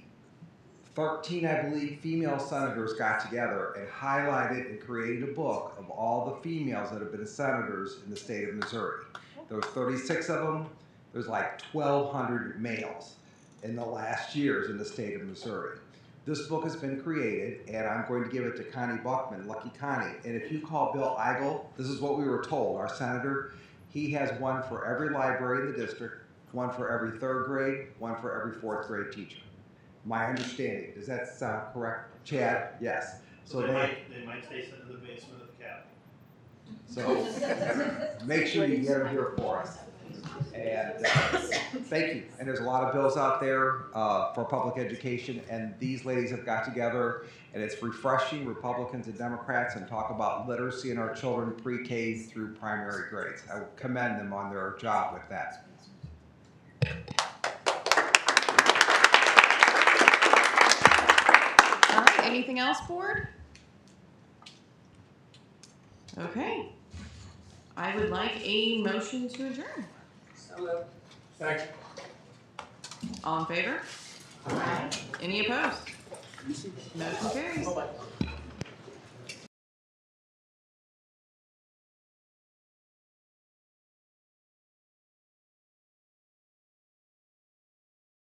13, I believe, female senators got together and highlighted and created a book of all the females that have been senators in the state of Missouri. There were 36 of them. There's like 1,200 males in the last years in the state of Missouri. This book has been created, and I'm going to give it to Connie Buckman, Lucky Connie. And if you call Bill Eigel, this is what we were told, our senator, he has one for every library in the district, one for every 3rd grade, one for every 4th grade teacher. My understanding, does that sound correct? Chad? Yes. So they might stay in the basement of the Capitol. So make sure you get them here for us. And thank you. And there's a lot of bills out there for public education, and these ladies have got together, and it's refreshing, Republicans and Democrats, and talk about literacy in our children pre-K through primary grades. I would commend them on their job with that. All right, anything else, board? Okay. I would like a motion to adjourn. Thanks. All in favor? Aye. Any opposed? Motion carries.